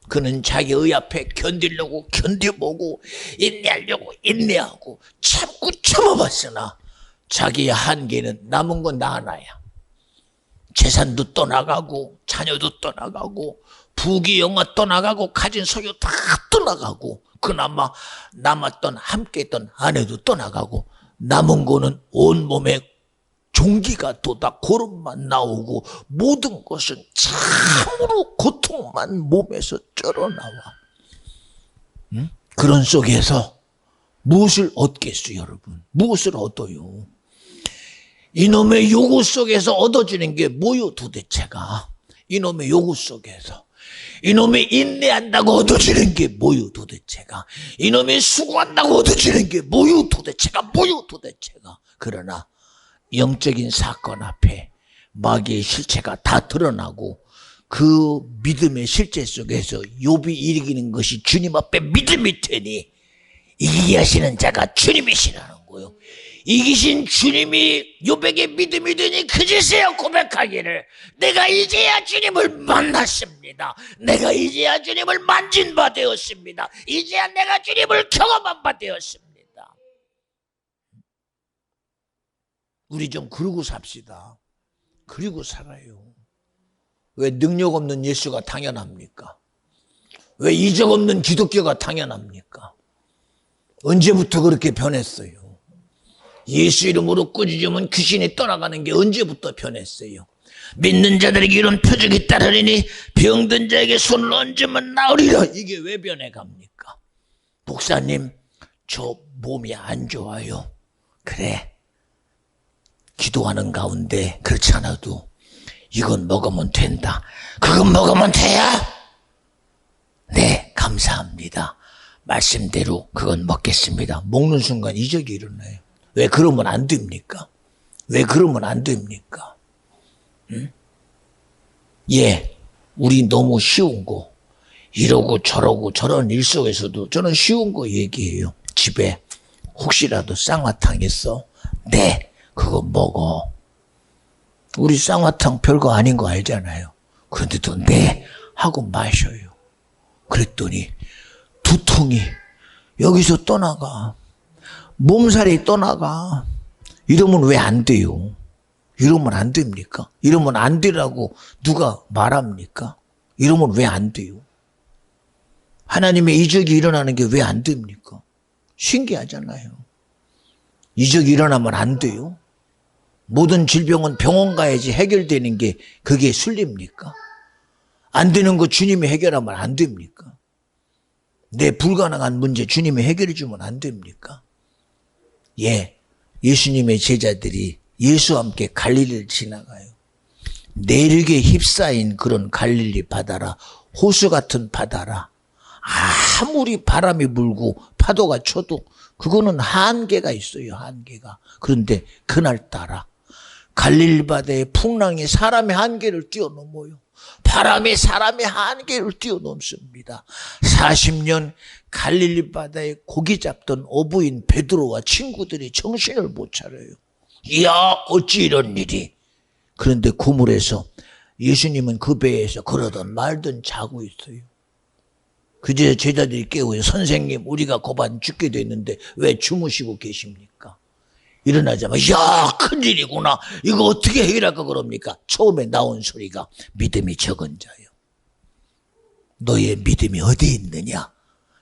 Speaker 1: 그는 자기의 앞에 견디려고 견뎌보고 인내하려고 인내하고 참고 참아봤으나 자기의 한계는 남은 건 나 하나야. 재산도 떠나가고 자녀도 떠나가고 부귀영화 떠나가고 가진 소유 다 떠나가고 그나마 남았던 함께했던 아내도 떠나가고 남은 거는 온몸에 종기가 돋아 고름만 나오고 모든 것은 참으로 고통만 몸에서 쩔어나와. 그런 속에서 무엇을 얻겠어요, 여러분? 무엇을 얻어요? 이놈의 요구 속에서 얻어지는 게 뭐요, 도대체가? 이놈의 요구 속에서. 이놈의 인내한다고 얻어지는 게 뭐요, 도대체가? 이놈의 수고한다고 얻어지는 게 뭐요, 도대체가? 뭐요, 도대체가? 그러나 영적인 사건 앞에 마귀의 실체가 다 드러나고 그 믿음의 실체 속에서 욥이 이기는 것이 주님 앞에 믿음이 되니 이기게 하시는 자가 주님이시라는 거예요. 이기신 주님이 욥에게 믿음이 되니 그제서야 고백하기를 내가 이제야 주님을 만났습니다. 내가 이제야 주님을 만진 바 되었습니다. 이제야 내가 주님을 경험한 바 되었습니다. 우리 좀 그러고 삽시다. 그리고 살아요. 왜 능력 없는 예수가 당연합니까? 왜 이적 없는 기독교가 당연합니까? 언제부터 그렇게 변했어요? 예수 이름으로 꾸짖으면 귀신이 떠나가는 게 언제부터 변했어요? 믿는 자들에게 이런 표적이 따르니 병든 자에게 손을 얹으면 나으리라. 이게 왜 변해갑니까? 목사님, 저 몸이 안 좋아요. 그래, 기도하는 가운데 그렇지 않아도 이건 먹으면 된다. 그건 먹으면 돼야? 네, 감사합니다. 말씀대로 그건 먹겠습니다. 먹는 순간 이적이 일어나요. 왜 그러면 안 됩니까? 왜 그러면 안 됩니까? 응? 예, 우리 너무 쉬운 거 이러고 저러고 저런 일 속에서도 저는 쉬운 거 얘기해요. 집에 혹시라도 쌍화탕 있어? 네, 그거 먹어. 우리 쌍화탕 별거 아닌 거 알잖아요. 그런데도 네 하고 마셔요. 그랬더니 두통이 여기서 떠나가. 몸살이 떠나가. 이러면 왜 안 돼요? 이러면 안 됩니까? 이러면 안 되라고 누가 말합니까? 이러면 왜 안 돼요? 하나님의 이적이 일어나는 게 왜 안 됩니까? 신기하잖아요. 이적이 일어나면 안 돼요? 모든 질병은 병원 가야지 해결되는 게 그게 순리입니까? 안 되는 거 주님이 해결하면 안 됩니까? 내 불가능한 문제 주님이 해결해 주면 안 됩니까? 예, 예수님의 제자들이 예수와 함께 갈릴리를 지나가요. 내륙에 휩싸인 그런 갈릴리 바다라, 호수 같은 바다라. 아무리 바람이 불고 파도가 쳐도 그거는 한계가 있어요, 한계가. 그런데 그날따라 갈릴리 바다의 풍랑이 사람의 한계를 뛰어넘어요. 바람이 사람의 한계를 뛰어넘습니다. 40년 갈릴리 바다에 고기 잡던 어부인 베드로와 친구들이 정신을 못 차려요. 이야, 어찌 이런 일이. 그런데 그물에서 예수님은 그 배에서 그러던 말든 자고 있어요. 그제 제자들이 깨워요. 선생님, 우리가 고반 죽게 됐는데 왜 주무시고 계십니까? 일어나자마자 야, 큰일이구나. 이거 어떻게 해결할까 그럽니까? 처음에 나온 소리가 믿음이 적은 자요. 너의 믿음이 어디 있느냐?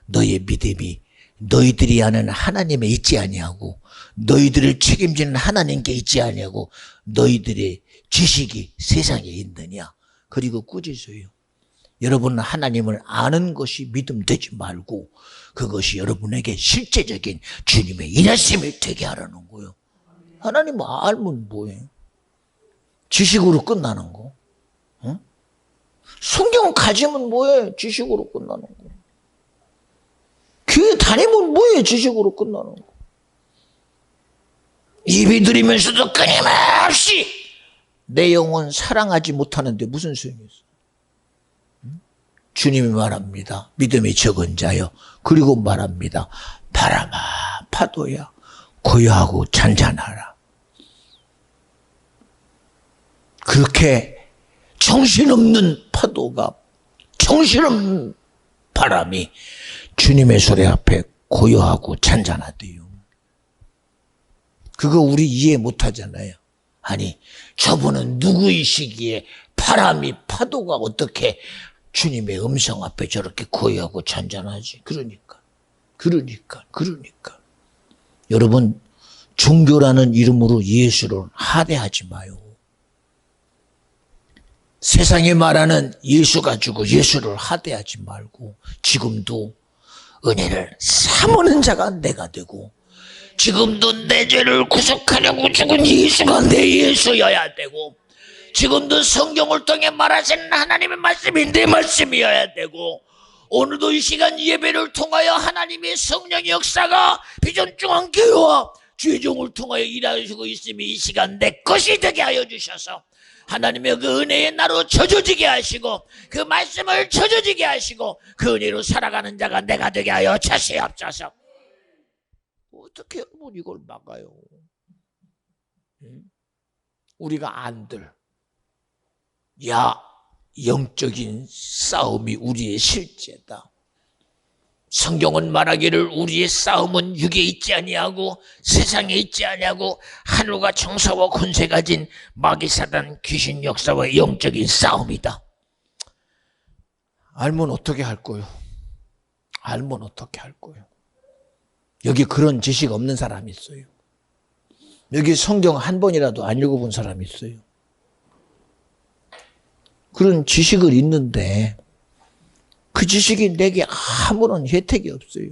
Speaker 1: 너의 믿음이 너희들이 아는 하나님에 있지 아니하고 너희들을 책임지는 하나님께 있지 아니하고 너희들의 지식이 세상에 있느냐? 그리고 꾸짖어요. 여러분은 하나님을 아는 것이 믿음 되지 말고 그것이 여러분에게 실제적인 주님의 일하심이 되게 하라는 거예요. 하나님 알면 뭐예요? 지식으로 끝나는 거? 응? 성경 가지면 뭐해? 지식으로 끝나는 거. 교회 다니면 뭐해? 지식으로 끝나는 거. 예배 드리면서도 끊임없이 내 영혼 사랑하지 못하는데 무슨 소용이 있어? 주님이 말합니다. 믿음이 적은 자여. 그리고 말합니다. 바람아, 파도야, 고요하고 잔잔하라. 그렇게 정신없는 파도가, 정신없는 바람이 주님의 소리 앞에 고요하고 잔잔하대요. 그거 우리 이해 못하잖아요. 아니, 저분은 누구이시기에 바람이, 파도가 어떻게 주님의 음성 앞에 저렇게 고요하고 잔잔하지? 그러니까. 여러분, 종교라는 이름으로 예수를 하대하지 마요. 세상에 말하는 예수 가지고 예수를 하대하지 말고, 지금도 은혜를 삼으는 자가 내가 되고, 지금도 내 죄를 구속하려고 죽은 예수가 내 예수여야 되고, 지금도 성경을 통해 말하시는 하나님의 말씀이 내 말씀이어야 되고, 오늘도 이 시간 예배를 통하여 하나님의 성령의 역사가 비전중앙 교회와 주의종을 통하여 일하시고 있음이 이 시간 내 것이 되게 하여 주셔서 하나님의 그 은혜의 나로 젖어지게 하시고, 그 말씀을 젖어지게 하시고, 그 은혜로 살아가는 자가 내가 되게 하여 주시옵소서. 어떻게 여러분 이걸 막아요? 우리가 안들, 야, 영적인 싸움이 우리의 실제다. 성경은 말하기를 우리의 싸움은 육에 있지 아니하고 세상에 있지 아니하고 하늘과 정사와 권세 가진 마귀 사단 귀신 역사와 영적인 싸움이다. 알면 어떻게 할 거요? 알면 어떻게 할 거요? 여기 그런 지식 없는 사람이 있어요. 여기 성경 한 번이라도 안 읽어본 사람이 있어요. 그런 지식을 읽는데 그 지식이 내게 아무런 혜택이 없어요.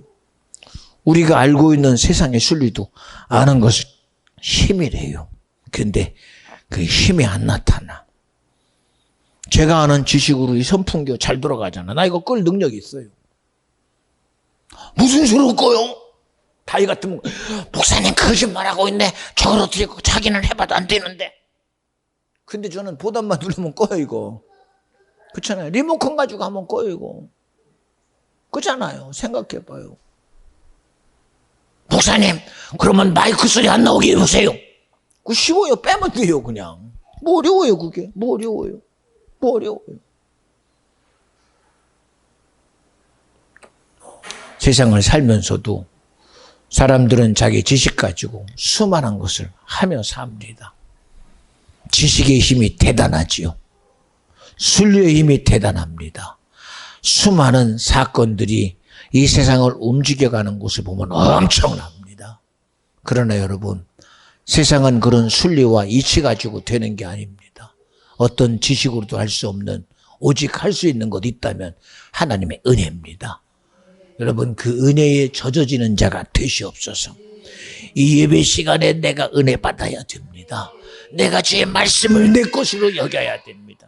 Speaker 1: 우리가 알고 있는 세상의 순리도 아는 것은 힘이래요. 근데 그 힘이 안 나타나. 제가 아는 지식으로 이 선풍기 잘 돌아가잖아. 나 이거 끌 능력이 있어요. 무슨 소리를 꺼요? 다이 같은 목사님 거짓말하고 있네. 저걸 어떻게 자기는 해봐도 안 되는데. 근데 저는 보단만 누르면 꺼요 이거. 그렇잖아요. 리모컨 가지고 한번 꺼요 이거. 그렇잖아요. 생각해봐요. 목사님 그러면 마이크 소리 안 나오게 해보세요. 그거 쉬워요. 빼면 돼요 그냥. 뭐 어려워요 그게. 뭐 어려워요. 세상을 살면서도 사람들은 자기 지식 가지고 수많은 것을 하며 삽니다. 지식의 힘이 대단하지요. 순리의 힘이 대단합니다. 수많은 사건들이 이 세상을 움직여가는 것을 보면 엄청납니다. 그러나 여러분, 세상은 그런 순리와 이치 가지고 되는 게 아닙니다. 어떤 지식으로도 할 수 없는, 오직 할 수 있는 것 있다면 하나님의 은혜입니다. 여러분, 그 은혜에 젖어지는 자가 되시옵소서. 이 예배 시간에 내가 은혜 받아야 됩니다. 내가 주의 말씀을 내 것으로 여겨야 됩니다.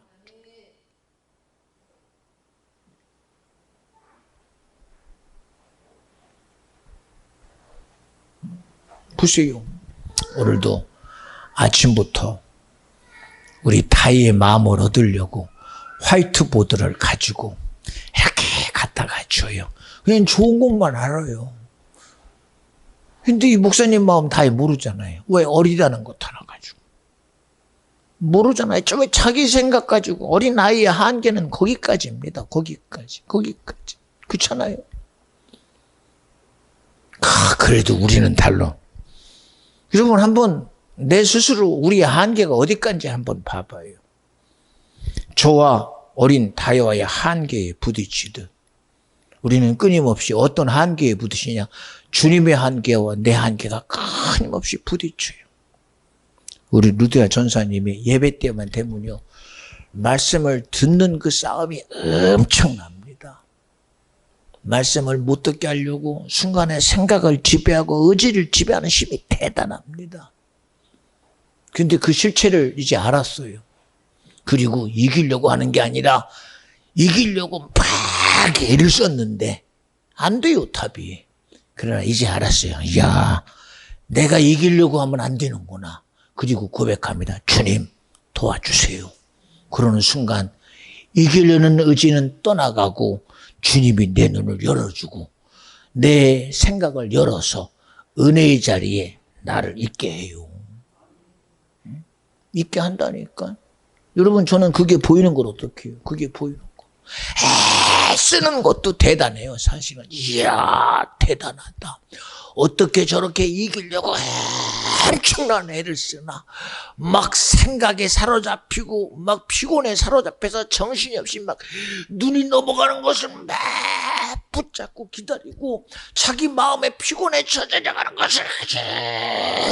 Speaker 1: 보세요. 오늘도 아침부터 우리 다이의 마음을 얻으려고 화이트보드를 가지고 이렇게 갖다가 줘요. 그냥 좋은 것만 알아요. 근데 이 목사님 마음 다이 모르잖아요. 왜? 어리다는 것 하나 가지고. 모르잖아요. 왜 자기 생각 가지고 어린 아이의 한계는 거기까지입니다. 거기까지. 그렇잖아요. 그래도 우리는 달라. 여러분 한번 내 스스로 우리의 한계가 어디까지 한번 봐봐요. 저와 어린 다이와의 한계에 부딪히듯 우리는 끊임없이 어떤 한계에 부딪히냐, 주님의 한계와 내 한계가 끊임없이 부딪혀요. 우리 루디아 전사님이 예배 때만 되면요, 말씀을 듣는 그 싸움이 엄청납니다. 말씀을 못 듣게 하려고 순간에 생각을 지배하고 의지를 지배하는 힘이 대단합니다. 근데 그 실체를 이제 알았어요. 그리고 이기려고 하는 게 아니라 이기려고 막 애를 썼는데 안 돼요, 답이. 그러나 이제 알았어요. 야, 내가 이기려고 하면 안 되는구나. 그리고 고백합니다. 주님, 도와주세요. 그러는 순간 이기려는 의지는 떠나가고 주님이 내 눈을 열어주고 내 생각을 열어서 은혜의 자리에 나를 있게 해요. 있게 한다니까. 여러분, 저는 그게 보이는 걸 어떻게 해요? 그게 보이는 거. 쓰는 것도 대단해요, 사실은. 이야, 대단하다. 어떻게 저렇게 이기려고 엄청난 애를 쓰나. 막 생각에 사로잡히고, 막 피곤에 사로잡혀서 정신이 없이 막 눈이 넘어가는 것을 막 붙잡고 기다리고, 자기 마음에 피곤에 젖어가는 것을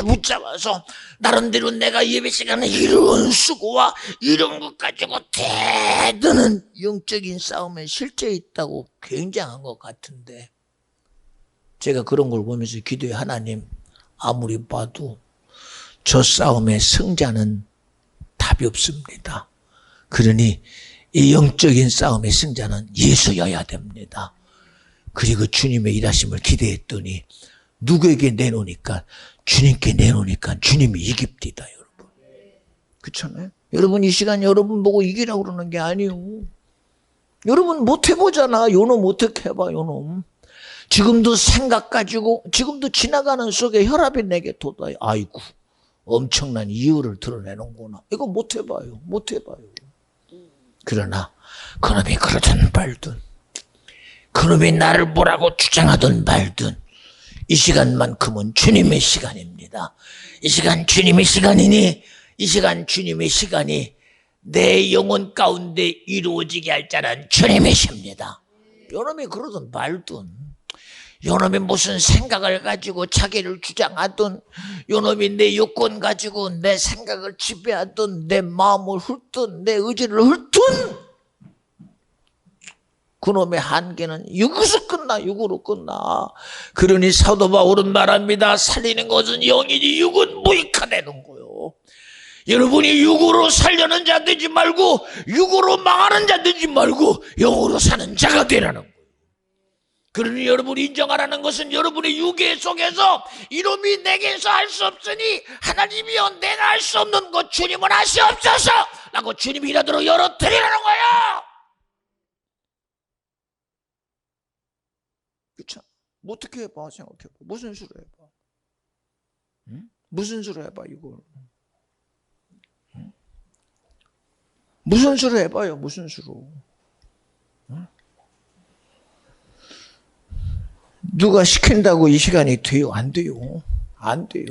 Speaker 1: 붙잡아서, 나름대로 내가 예배 시간에 이런 수고와 이런 것 가지고 대드는 영적인 싸움에 실제 있다고 굉장한 것 같은데, 제가 그런 걸 보면서 기도해. 하나님, 아무리 봐도 저 싸움의 승자는 답이 없습니다. 그러니 이 영적인 싸움의 승자는 예수여야 됩니다. 그리고 주님의 일하심을 기대했더니 누구에게 내놓으니까, 주님께 내놓으니까 주님이 이깁니다, 여러분. 그렇잖아요? 여러분, 이 시간 여러분 보고 이기라고 그러는 게 아니에요. 여러분 못 해보잖아. 요놈 어떻게 해봐, 요놈. 지금도 생각 가지고, 지금도 지나가는 속에 혈압이 내게 돋아요. 아이고, 엄청난 이유를 드러내는구나. 이거 못 해봐요. 못 해봐요. 그러나 그놈이 그러든 말든, 그놈이 나를 뭐라고 주장하든 말든, 이 시간만큼은 주님의 시간입니다. 이 시간 주님의 시간이니, 이 시간 주님의 시간이 내 영혼 가운데 이루어지게 할 자는 주님이십니다. 요놈이 그러든 말든, 요놈이 무슨 생각을 가지고 자기를 주장하든, 요놈이 내 요건 가지고 내 생각을 지배하든, 내 마음을 훑든, 내 의지를 훑든, 그놈의 한계는 육에서 끝나, 육으로 끝나. 그러니 사도 바울은 말합니다. 살리는 것은 영이니 육은 무익하다는 거요. 여러분이 육으로 살려는 자 되지 말고, 육으로 망하는 자 되지 말고, 영으로 사는 자가 되라는 거예요. 그러니 여러분이 인정하라는 것은, 여러분의 육의 속에서 이놈이 내게서 할 수 없으니 하나님이여 내가 할 수 없는 것 주님은 하시옵소서 라고 주님이 이라도록 열어드리라는 거야. 그쵸? 뭐 어떻게 해봐, 생각해봐. 무슨 수로 해봐. 응? 무슨 수로 해봐, 이걸. 응? 무슨 수로 해봐요, 무슨 수로. 응? 누가 시킨다고 이 시간이 돼요? 안 돼요. 안 돼요.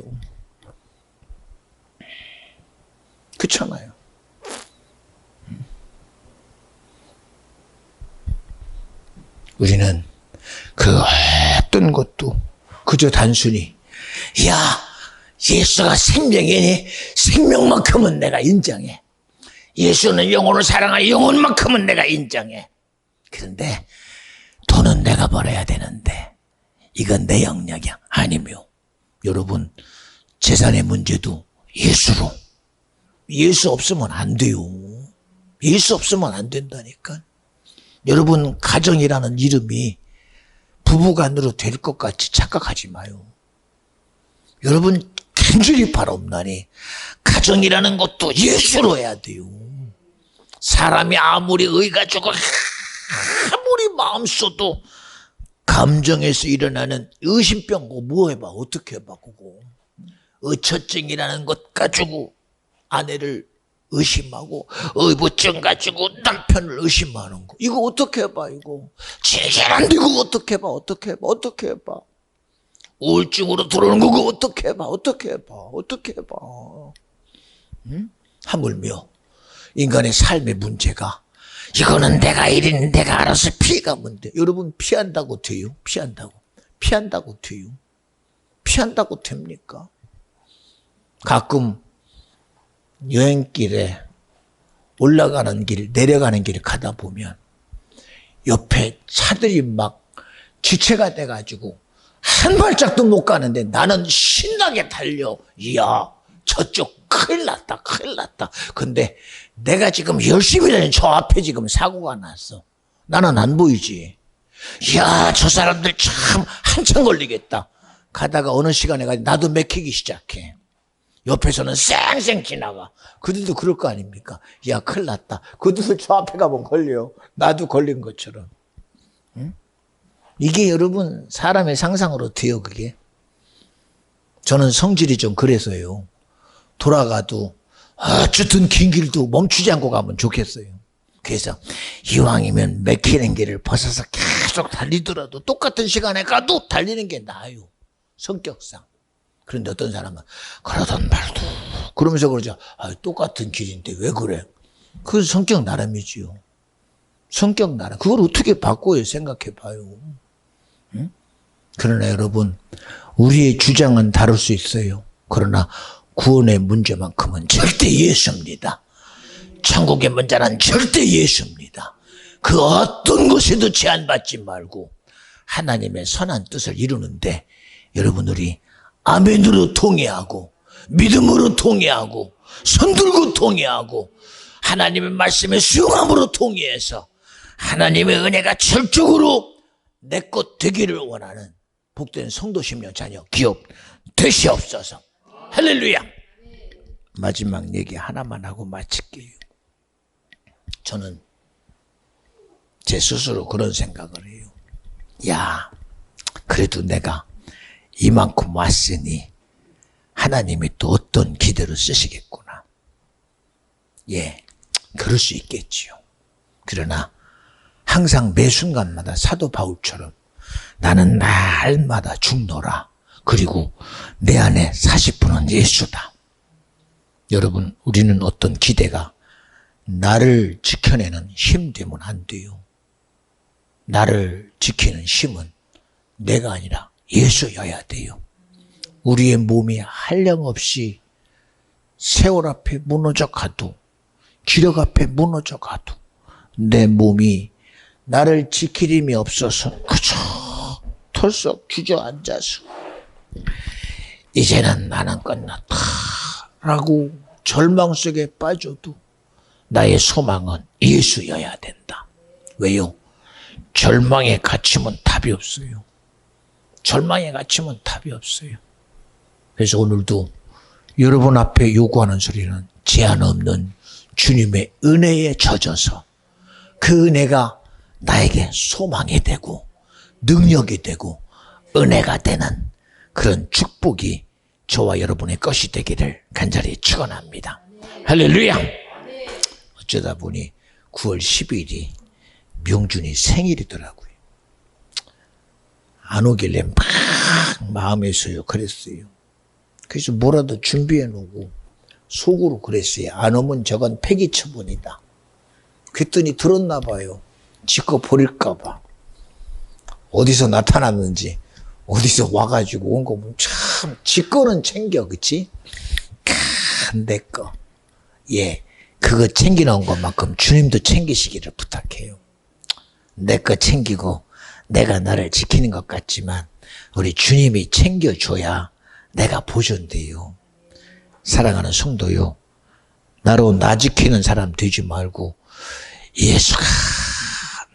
Speaker 1: 그렇잖아요. 우리는 그 어떤 것도 그저 단순히, 야, 예수가 생명이니 생명만큼은 내가 인정해. 예수는 영혼을 사랑하니 영혼만큼은 내가 인정해. 그런데 돈은 내가 벌어야 되는데 이건 내 영역이야. 아니며, 여러분, 재산의 문제도 예수로. 예수 없으면 안 돼요. 예수 없으면 안 된다니까. 여러분, 가정이라는 이름이 부부간으로 될 것 같이 착각하지 마요. 여러분, 간절히 바라옵나니 가정이라는 것도 예수로 해야 돼요. 사람이 아무리 의가지고 아무리 마음 써도 감정에서 일어나는 의심병, 뭐 해봐, 어떻게 해봐, 그거. 의처증이라는 것 가지고 아내를 의심하고, 의부증 가지고 남편을 의심하는 거. 이거 어떻게 해봐, 이거. 제대로 이거 어떻게 해봐, 어떻게 해봐, 어떻게 해봐. 우울증으로 들어오는 거 어떻게 해봐, 어떻게 해봐, 어떻게 해봐. 응? 하물며 인간의 삶의 문제가, 이거는 내가 일인 내가 알아서 피해가면 돼. 여러분, 피한다고 돼요? 피한다고. 피한다고 돼요? 피한다고 됩니까? 가끔 여행길에 올라가는 길, 내려가는 길을 가다 보면 옆에 차들이 막 지체가 돼가지고 한 발짝도 못 가는데 나는 신나게 달려. 이야, 저쪽 큰 큰일 났다, 큰일 났다. 근데 내가 지금 열심히 다니는 저 앞에 지금 사고가 났어. 나는 안 보이지. 이야, 저 사람들 참 한참 걸리겠다. 가다가 어느 시간에 나도 맥히기 시작해. 옆에서는 쌩쌩 지나가. 그들도 그럴 거 아닙니까? 야, 큰일 났다. 그들도 저 앞에 가면 걸려. 나도 걸린 것처럼. 응? 이게 여러분 사람의 상상으로 돼요, 그게. 저는 성질이 좀 그래서요. 돌아가도 어쨌든 긴 길도 멈추지 않고 가면 좋겠어요. 그래서 이왕이면 맥히는 길을 벗어서 계속 달리더라도 똑같은 시간에 가도 달리는 게 나아요. 성격상. 그런데 어떤 사람은 그러던 말도 그러면서 그러죠. 똑같은 길인데 왜 그래? 그건 성격 나름이지요. 성격 나름. 그걸 어떻게 바꿔요? 생각해 봐요. 응? 그러나 여러분, 우리의 주장은 다를 수 있어요. 그러나 구원의 문제만큼은 절대 예수입니다. 천국의 문제는 절대 예수입니다. 그 어떤 것에도 제한받지 말고 하나님의 선한 뜻을 이루는데 여러분들이 아멘으로 통해하고 믿음으로 통해하고 손들고 통해하고 하나님의 말씀에 수용함으로 통해해서 하나님의 은혜가 철저으로 내 것 되기를 원하는 복된 성도 심령 자녀 기업 되시옵소서. 할렐루야. 마지막 얘기 하나만 하고 마칠게요. 저는 제 스스로 그런 생각을 해요. 야, 그래도 내가 이만큼 왔으니 하나님이 또 어떤 기대를 쓰시겠구나. 예, 그럴 수 있겠지요. 그러나 항상 매 순간마다 사도 바울처럼 나는 날마다 죽노라. 그리고 내 안에 40%는 예수다. 여러분, 우리는 어떤 기대가 나를 지켜내는 힘 되면 안 돼요. 나를 지키는 힘은 내가 아니라 예수여야 돼요. 우리의 몸이 한량없이 세월 앞에 무너져 가도 기력 앞에 무너져 가도 내 몸이 나를 지킬 힘이 없어서 그저 털썩 주저앉아서 이제는 나는 끝났다 라고 절망 속에 빠져도 나의 소망은 예수여야 된다. 왜요? 절망에 갇히면 답이 없어요. 절망에 갇히면 답이 없어요. 그래서 오늘도 여러분 앞에 요구하는 소리는 제한 없는 주님의 은혜에 젖어서 그 은혜가 나에게 소망이 되고 능력이 되고 은혜가 되는 그런 축복이 저와 여러분의 것이 되기를 간절히 축원합니다. 할렐루야. 어쩌다 보니 9월 10일이 명준이 생일이더라고요. 안 오길래 막 마음에서요 그랬어요. 그래서 뭐라도 준비해 놓고 속으로 그랬어요. 안 오면 저건 폐기 처분이다. 그랬더니 들었나 봐요. 지꺼 버릴까 봐. 어디서 나타났는지 어디서 와가지고 온 거 보면 참 지꺼는 챙겨, 그치? 내 거. 예, 그거 챙겨놓은 것만큼 주님도 챙기시기를 부탁해요. 내 거 챙기고 내가 나를 지키는 것 같지만 우리 주님이 챙겨줘야 내가 보존돼요. 사랑하는 성도요, 나로 나 지키는 사람 되지 말고 예수가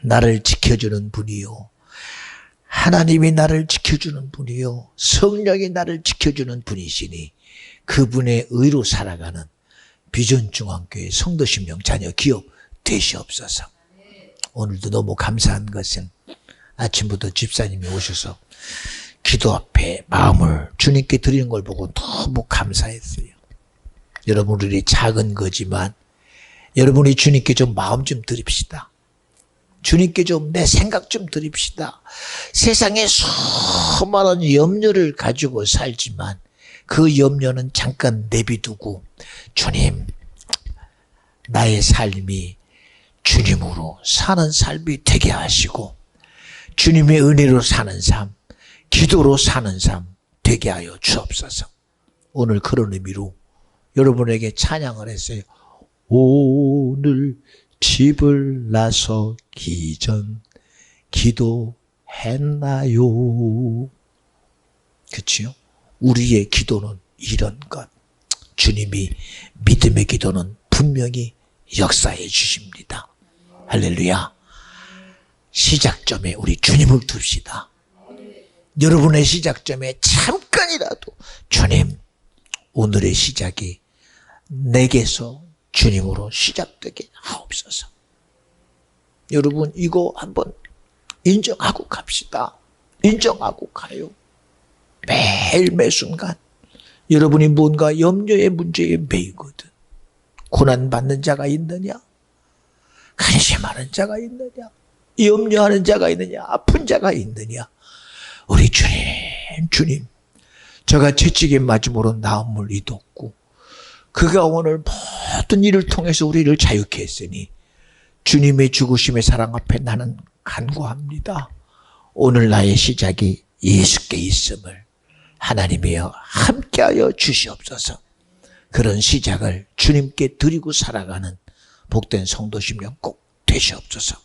Speaker 1: 나를 지켜주는 분이요, 하나님이 나를 지켜주는 분이요, 성령이 나를 지켜주는 분이시니 그분의 의로 살아가는 비전중앙교회 성도신명 자녀 기업 되시옵소서. 오늘도 너무 감사한 것은 아침부터 집사님이 오셔서 기도 앞에 마음을 주님께 드리는 걸 보고 너무 감사했어요. 여러분들이 작은 거지만 여러분이 주님께 좀 마음 좀 드립시다. 주님께 좀 내 생각 좀 드립시다. 세상에 수많은 염려를 가지고 살지만 그 염려는 잠깐 내비두고 주님, 나의 삶이 주님으로 사는 삶이 되게 하시고 주님의 은혜로 사는 삶, 기도로 사는 삶 되게 하여 주옵소서. 오늘 그런 의미로 여러분에게 찬양을 했어요. 오늘 집을 나서기 전 기도했나요? 그치요? 우리의 기도는 이런 것. 주님이 믿음의 기도는 분명히 역사해 주십니다. 할렐루야. 시작점에 우리 주님을 둡시다. 여러분의 시작점에 잠깐이라도 주님, 오늘의 시작이 내게서 주님으로 시작되게 하옵소서. 여러분, 이거 한번 인정하고 갑시다. 인정하고 가요. 매일 매순간 여러분이 뭔가 염려의 문제에 매이거든. 고난받는 자가 있느냐? 근심하는 자가 있느냐? 염려하는 자가 있느냐? 아픈 자가 있느냐? 우리 주님, 저가 채찍에 맞음으로 나음을 이뤘고 그가 오늘 모든 일을 통해서 우리를 자유케 했으니 주님의 죽으심의 사랑 앞에 나는 간구합니다. 오늘 나의 시작이 예수께 있음을 하나님이여 함께하여 주시옵소서. 그런 시작을 주님께 드리고 살아가는 복된 성도 심령 꼭 되시옵소서.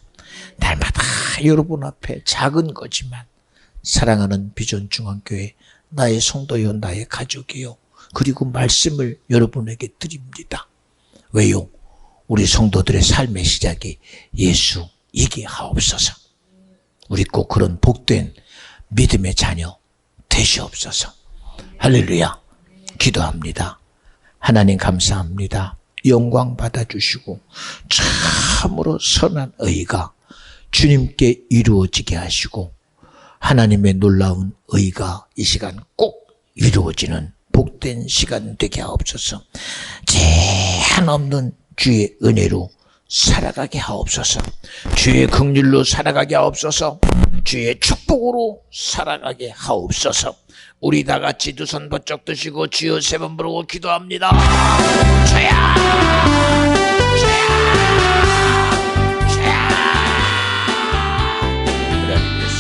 Speaker 1: 날마다 여러분 앞에 작은 거지만 사랑하는 비전 중앙교회 나의 성도요, 나의 가족이요, 그리고 말씀을 여러분에게 드립니다. 왜요? 우리 성도들의 삶의 시작이 예수이게 하옵소서. 우리 꼭 그런 복된 믿음의 자녀 되시옵소서. 할렐루야. 기도합니다. 하나님 감사합니다. 영광 받아주시고 참으로 선한 의가 주님께 이루어지게 하시고 하나님의 놀라운 의가 이 시간 꼭 이루어지는 복된 시간 되게 하옵소서. 제한 없는 주의 은혜로 살아가게 하옵소서. 주의 긍휼로 살아가게 하옵소서. 주의 축복으로 살아가게 하옵소서. 우리 다 같이 두 손 번쩍 드시고 주여 세 번 부르고 기도합니다. 주여!